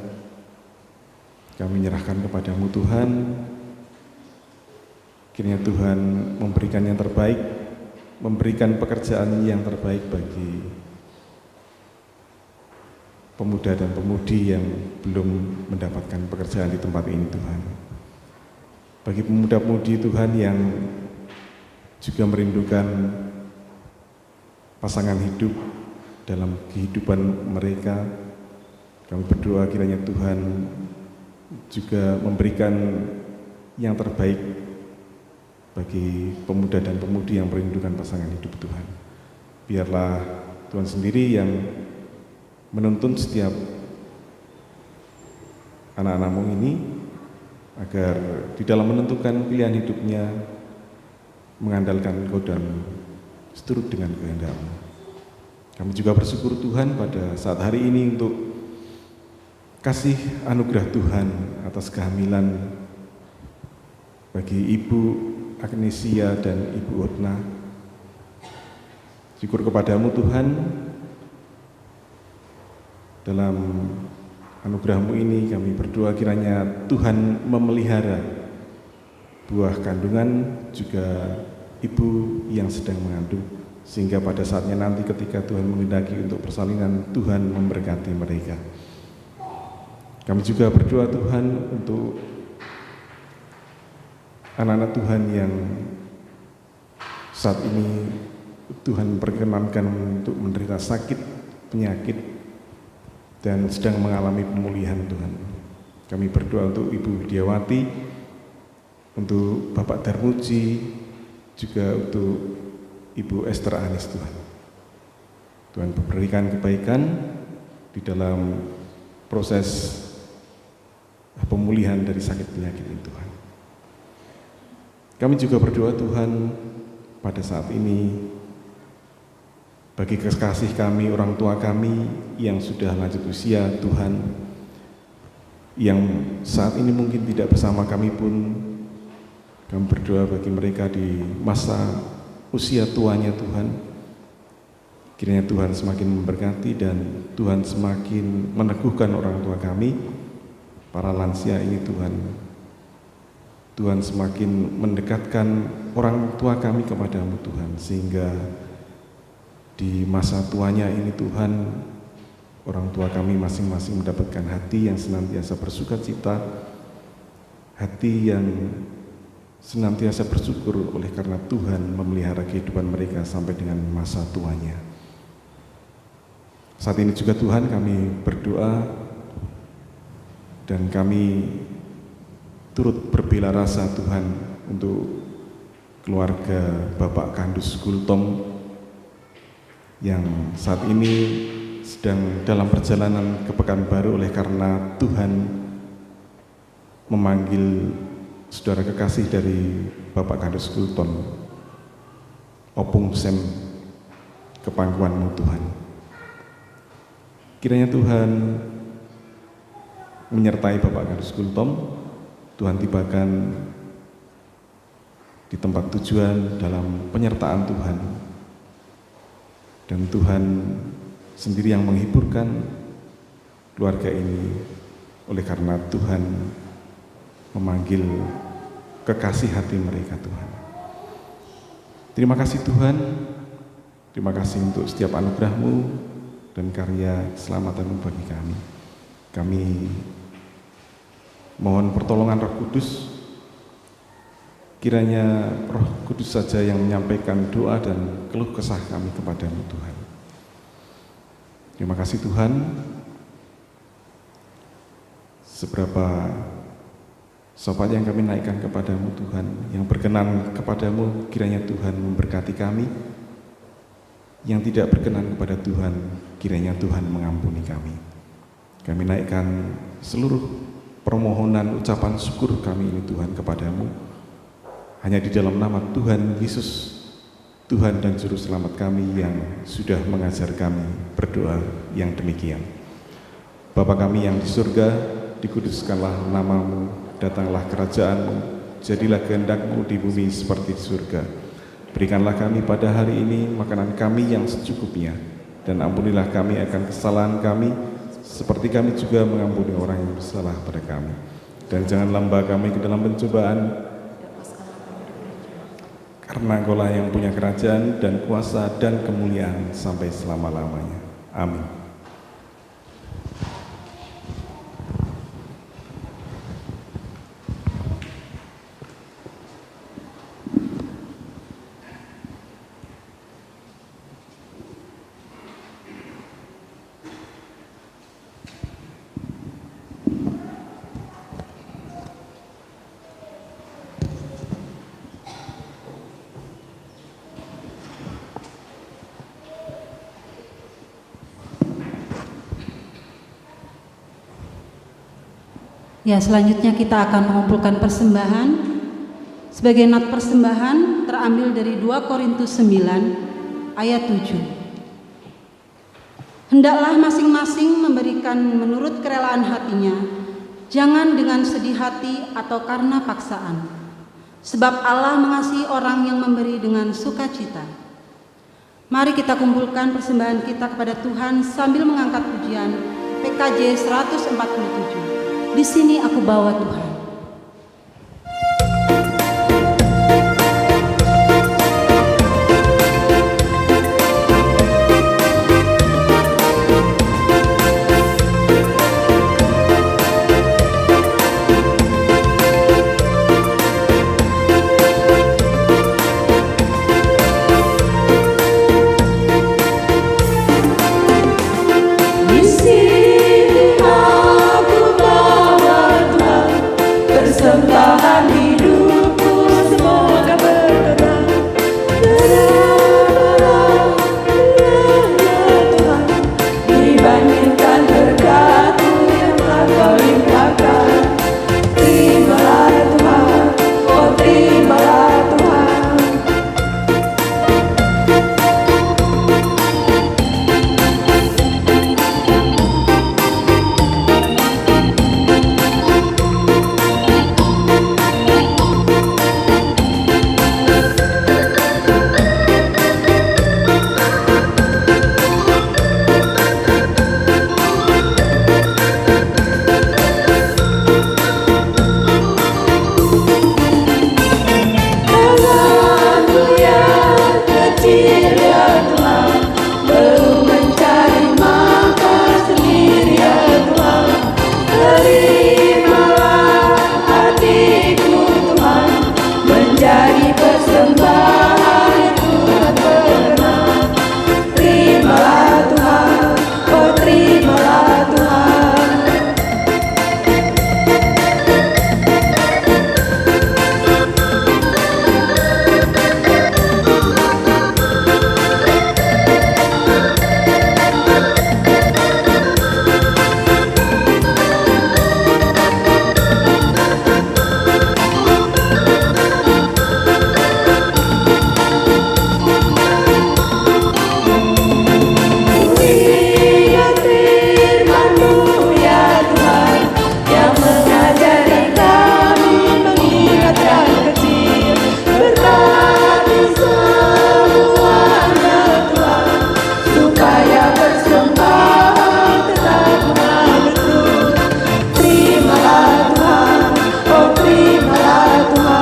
kami menyerahkan kepadamu Tuhan. Kiranya Tuhan memberikan yang terbaik, memberikan pekerjaan yang terbaik bagi pemuda dan pemudi yang belum mendapatkan pekerjaan di tempat ini Tuhan. Bagi pemuda-pemudi Tuhan yang juga merindukan pasangan hidup dalam kehidupan mereka, kami berdoa kiranya Tuhan juga memberikan yang terbaik bagi pemuda dan pemudi yang merindukan pasangan hidup Tuhan. Biarlah Tuhan sendiri yang menuntun setiap anak-anakmu ini agar di dalam menentukan pilihan hidupnya mengandalkan Engkau dan seturut dengan kehendak-Mu. Kami juga bersyukur Tuhan pada saat hari ini untuk kasih anugerah Tuhan atas kehamilan bagi Ibu Agnesia dan Ibu Otna. Syukur kepadamu Tuhan, dalam anugerah-Mu ini kami berdoa kiranya Tuhan memelihara buah kandungan juga ibu yang sedang mengandung, sehingga pada saatnya nanti ketika Tuhan menghendaki untuk persalinan, Tuhan memberkati mereka. Kami juga berdoa Tuhan untuk anak-anak Tuhan yang saat ini Tuhan perkenankan untuk menderita sakit, penyakit, dan sedang mengalami pemulihan Tuhan. Kami berdoa untuk Ibu Widiawati, untuk Bapak Darmuji, juga untuk Ibu Esther Anis Tuhan. Tuhan berikan kebaikan di dalam proses pemulihan dari sakit penyakit ini Tuhan. Kami juga berdoa Tuhan pada saat ini bagi kekasih kami, orang tua kami yang sudah lanjut usia Tuhan, yang saat ini mungkin tidak bersama kami pun, kami berdoa bagi mereka di masa usia tuanya Tuhan. Kiranya Tuhan semakin memberkati dan Tuhan semakin meneguhkan orang tua kami, para lansia ini Tuhan. Tuhan semakin mendekatkan orang tua kami kepadamu Tuhan, sehingga di masa tuanya ini Tuhan, orang tua kami masing-masing mendapatkan hati yang senantiasa bersukacita, hati yang senantiasa bersyukur oleh karena Tuhan memelihara kehidupan mereka sampai dengan masa tuanya. Saat ini juga Tuhan kami berdoa dan kami turut berbela rasa Tuhan untuk keluarga Bapak Kandus Gultom yang saat ini sedang dalam perjalanan ke Pekanbaru oleh karena Tuhan memanggil saudara kekasih dari Bapak Kandus Gultom, Opung Sem, ke pangkuan-Mu Tuhan. Kiranya Tuhan menyertai Bapak Kandus Gultom, Tuhan tibakan di tempat tujuan dalam penyertaan Tuhan. Dan Tuhan sendiri yang menghiburkan keluarga ini oleh karena Tuhan memanggil kekasih hati mereka Tuhan. Terima kasih Tuhan, terima kasih untuk setiap anugerah-Mu dan karya keselamatan-Mu bagi kami. Kami mohon pertolongan Roh Kudus, kiranya Roh Kudus saja yang menyampaikan doa dan keluh kesah kami kepadamu Tuhan. Terima kasih Tuhan. Seberapa sopat yang kami naikkan kepadamu Tuhan, yang berkenan kepadamu, kiranya Tuhan memberkati kami. Yang tidak berkenan kepada Tuhan, kiranya Tuhan mengampuni kami. Kami naikkan seluruh permohonan ucapan syukur kami ini Tuhan kepadamu, hanya di dalam nama Tuhan Yesus, Tuhan dan Juru Selamat kami yang sudah mengajar kami berdoa yang demikian. Bapa kami yang di surga, dikuduskanlah nama-Mu, datanglah kerajaan-Mu, jadilah kehendak-Mu di bumi seperti di surga. Berikanlah kami pada hari ini makanan kami yang secukupnya, dan ampunilah kami akan kesalahan kami, seperti kami juga mengampuni orang yang bersalah pada kami. Dan jangan lambat kami ke dalam pencobaan, karena Engkau-lah yang punya kerajaan dan kuasa dan kemuliaan sampai selama-lamanya. Amin. Ya, selanjutnya kita akan mengumpulkan persembahan. Sebagai nat persembahan terambil dari 2 Korintus 9 ayat 7. Hendaklah masing-masing memberikan menurut kerelaan hatinya, jangan dengan sedih hati atau karena paksaan. Sebab Allah mengasihi orang yang memberi dengan sukacita. Mari kita kumpulkan persembahan kita kepada Tuhan sambil mengangkat pujian PKJ 147. Di sini aku bawa Tuhan. Di sini aku bawa Tuhan, persembahan hidupku semoga berkenan. Tuhan, dibandingkan berkat-Mu yang telah Kau limpahkan. Terimalah Tuhan, oh terimalah Tuhan. Tanganku yang kecil ya Tuhan, belum mencari makan sendiri ya Tuhan. Terimalah hatiku Tuhan, menjadi persembahan yang Tuhan berkenan. Terimalah Tuhan, oh terimalah Tuhan. Ingat firman-Mu ya Tuhan, yang mengajari kami mengingat yang kecil. Berkati semuanya Tuhan, supaya persembahan tetap mengalir. Terimalah Tuhan, oh terimalah Tuhan.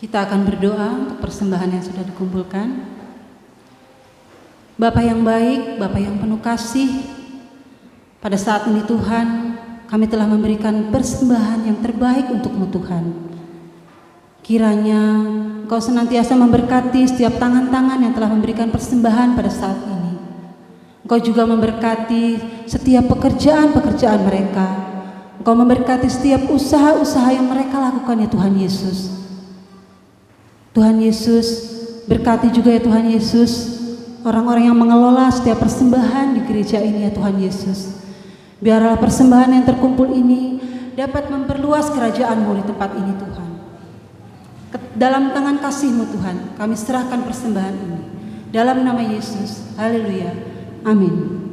Kita akan berdoa untuk persembahan yang sudah dikumpulkan. Bapa yang baik, Bapa yang penuh kasih, pada saat ini Tuhan, kami telah memberikan persembahan yang terbaik untuk-Mu Tuhan. Kiranya Engkau senantiasa memberkati setiap tangan-tangan yang telah memberikan persembahan pada saat ini. Engkau juga memberkati setiap pekerjaan-pekerjaan mereka. Engkau memberkati setiap usaha-usaha yang mereka lakukan ya Tuhan Yesus. Tuhan Yesus, berkati juga ya Tuhan Yesus orang-orang yang mengelola setiap persembahan di gereja ini ya Tuhan Yesus. Biarlah persembahan yang terkumpul ini dapat memperluas kerajaan-Mu di tempat ini Tuhan. Dalam tangan kasih-Mu Tuhan, kami serahkan persembahan ini. Dalam nama Yesus, haleluya, amin.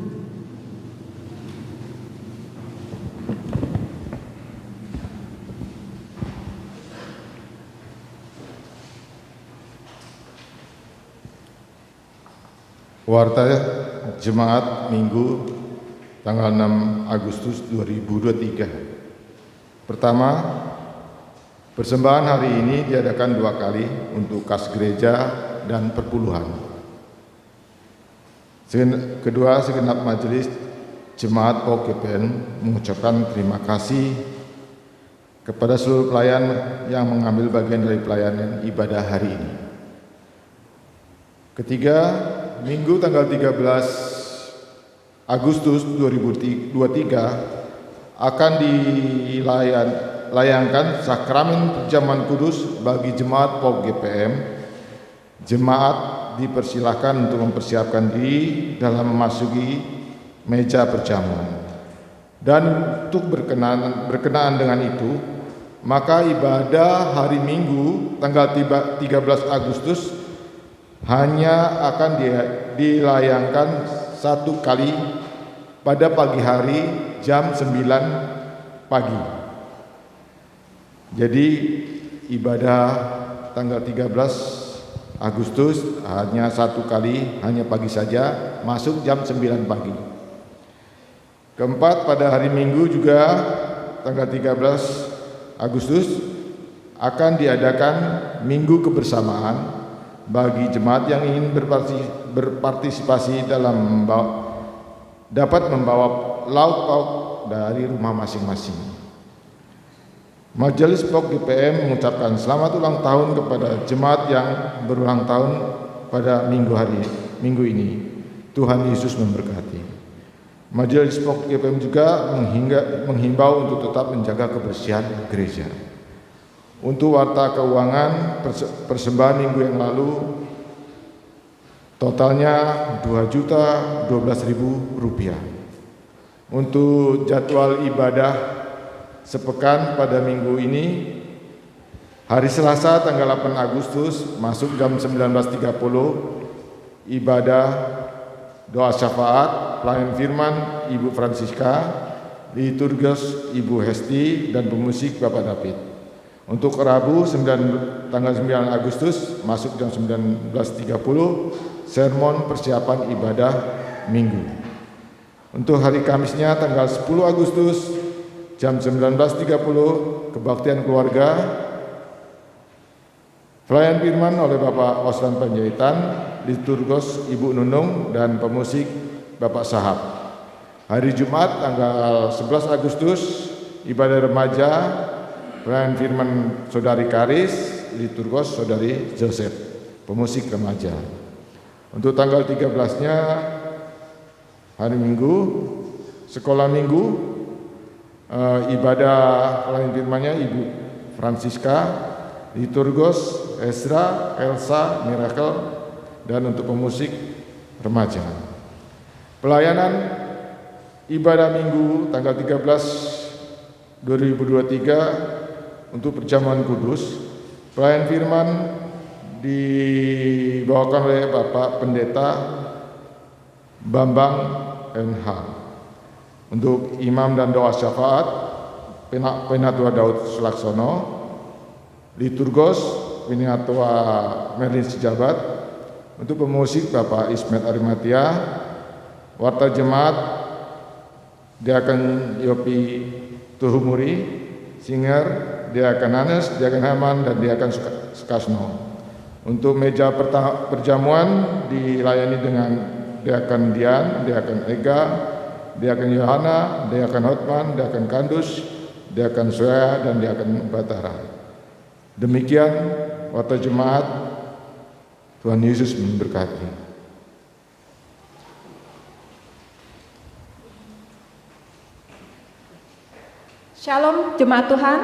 Warta Jemaat Minggu tanggal 6 Agustus 2023. Pertama, persembahan hari ini diadakan 2 kali untuk kas gereja dan perpuluhan. Kedua, segenap majelis Jemaat OKPN mengucapkan terima kasih kepada seluruh pelayan yang mengambil bagian dari pelayanan ibadah hari ini. Ketiga, Minggu tanggal 13 Agustus 2023 akan dilayangkan sakramen perjamuan kudus bagi jemaat POG GPM. Jemaat dipersilahkan untuk mempersiapkan diri dalam memasuki meja perjamuan. Dan untuk berkenaan dengan itu, maka ibadah hari Minggu tanggal 13 Agustus hanya akan dilayangkan satu kali pada pagi hari jam 9 pagi. Jadi ibadah tanggal 13 Agustus hanya satu kali, hanya pagi saja, masuk jam 9 pagi. Keempat, pada hari Minggu juga tanggal 13 Agustus akan diadakan Minggu Kebersamaan bagi jemaat yang ingin berpartisipasi dalam dapat membawa lauk pauk dari rumah masing-masing. Majelis POG GPM mengucapkan selamat ulang tahun kepada jemaat yang berulang tahun pada minggu ini. Tuhan Yesus memberkati. Majelis POG GPM juga menghimbau untuk tetap menjaga kebersihan gereja. Untuk warta keuangan persembahan minggu yang lalu totalnya Rp2.012.000. Untuk jadwal ibadah sepekan pada minggu ini, hari Selasa tanggal 8 Agustus masuk jam 19.30 ibadah doa syafaat, pelayan firman Ibu Francisca, liturgis Ibu Hesti dan pemusik Bapak David. Untuk Rabu tanggal 9 Agustus masuk jam 19.30 sermon persiapan ibadah minggu. Untuk hari Kamisnya tanggal 10 Agustus jam 19.30 kebaktian keluarga, pelayan firman oleh Bapak Oslan Panjaitan, liturgis Ibu Nunung dan pemusik Bapak Sahab. Hari Jumat tanggal 11 Agustus ibadah remaja, pelayan firman Saudari Karis, liturgis Saudari Joseph, pemusik remaja. Untuk tanggal 13-nya hari Minggu, sekolah minggu, ibadah pelayan firmannya Ibu Francisca, liturgos Ezra, Elsa, Miracle, dan untuk pemusik remaja. Pelayanan ibadah minggu tanggal 13 2023 untuk perjamuan kudus, pelayan firman dibawakan oleh Bapak Pendeta Bambang NH. Untuk imam dan doa syafaat Penatua Daud Sulaksono, liturgos Penatua Merlin Sejabat, untuk pemusik Bapak Ismet Arimatia, warta jemaat Diakan Yopi Tuhumuri, singer Diakan Hanes, Diakan Haman, dan Diakan Sukasno. Untuk meja perjamuan dilayani dengan Diakan Dian, Diakan Ega, Diakan Yohana, Diakan Hotman, Diakan Kandus, Diakan Soea, dan Diakan Batara. Demikian warta jemaat. Tuhan Yesus memberkati. Shalom jemaat Tuhan.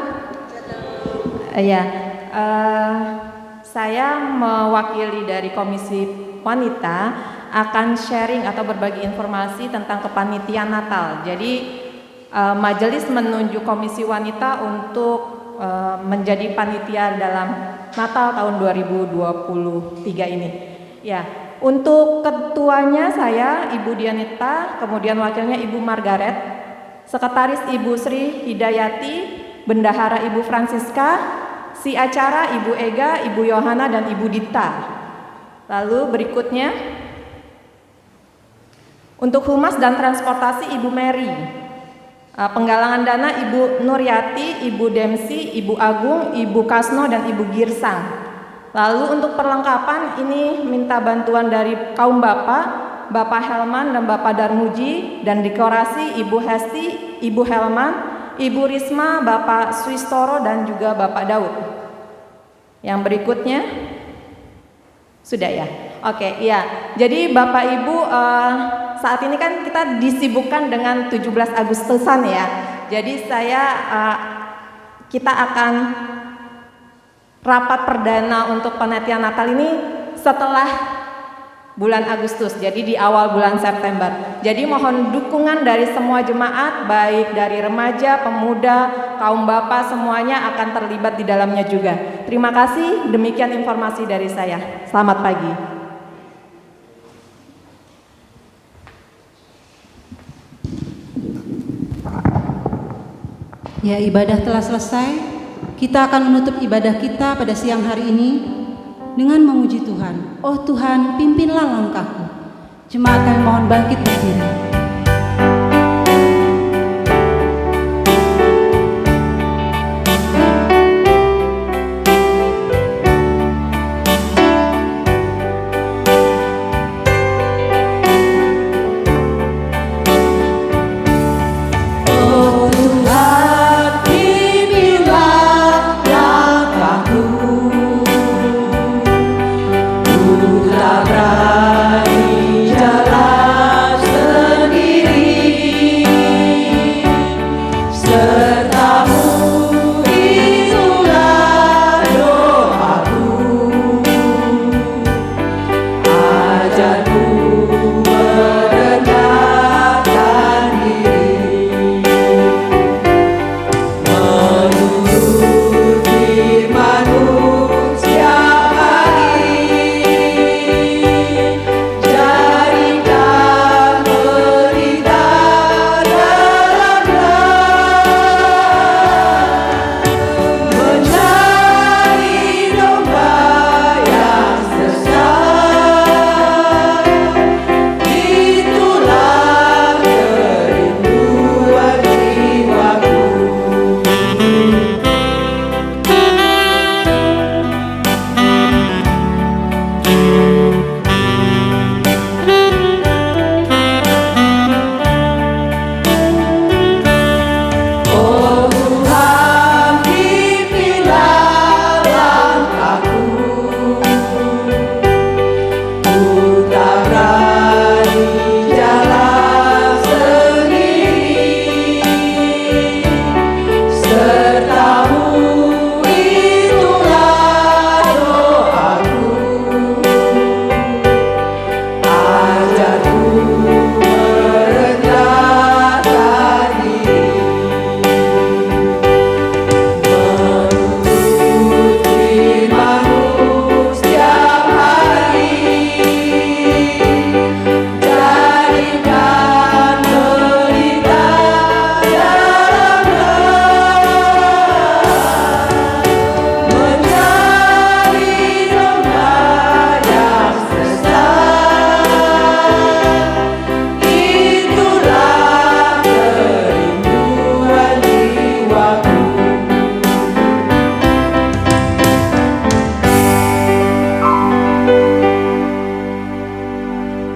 Saya mewakili dari Komisi Wanita akan sharing atau berbagi informasi tentang kepanitiaan Natal. Jadi majelis menunjuk Komisi Wanita untuk menjadi panitia dalam Natal tahun 2023 ini. Ya, untuk ketuanya saya Ibu Dianita, kemudian wakilnya Ibu Margaret, sekretaris Ibu Sri Hidayati, bendahara Ibu Francisca, si acara Ibu Ega, Ibu Yohana, dan Ibu Dita. Lalu berikutnya untuk humas dan transportasi Ibu Mary, penggalangan dana Ibu Nuryati, Ibu Demsi, Ibu Agung, Ibu Kasno, dan Ibu Girsang. Lalu untuk perlengkapan ini minta bantuan dari kaum Bapak Helman dan Bapak Darmuji, dan dekorasi Ibu Hesti, Ibu Helman, Ibu Risma, Bapak Swistoro, dan juga Bapak Daud. Yang berikutnya sudah ya. Oke, iya. Jadi Bapak Ibu, saat ini kan kita disibukkan dengan 17 Agustusan ya. Jadi kita akan rapat perdana untuk penantian Natal ini setelah bulan Agustus, jadi di awal bulan September. Jadi mohon dukungan dari semua jemaat, baik dari remaja, pemuda, kaum bapak, semuanya akan terlibat di dalamnya juga. Terima kasih, demikian informasi dari saya. Selamat pagi. Ya, ibadah telah selesai. Kita akan menutup ibadah kita pada siang hari ini dengan memuji Tuhan. Oh Tuhan, pimpinlah langkahku. Jemaat kami mohon bangkit berdiri.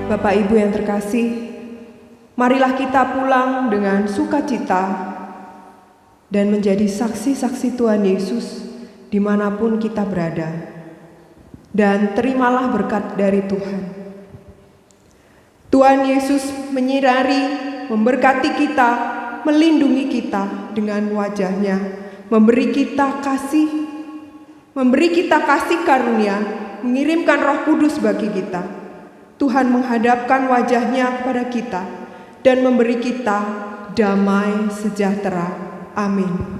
Bapak Ibu yang terkasih, marilah kita pulang dengan sukacita dan menjadi saksi-saksi Tuhan Yesus dimanapun kita berada. Dan terimalah berkat dari Tuhan. Tuhan Yesus menyinari, memberkati kita, melindungi kita dengan wajah-Nya, memberi kita kasih karunia, mengirimkan Roh Kudus bagi kita. Tuhan menghadapkan wajah-Nya kepada kita dan memberi kita damai sejahtera. Amin.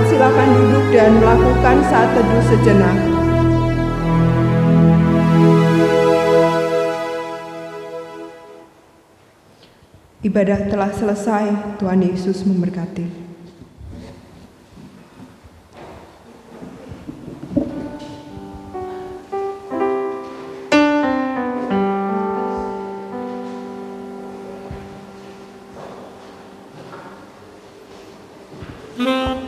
Silakan duduk dan melakukan saat teduh sejenak. Ibadah telah selesai. Tuhan Yesus memberkati. Amin.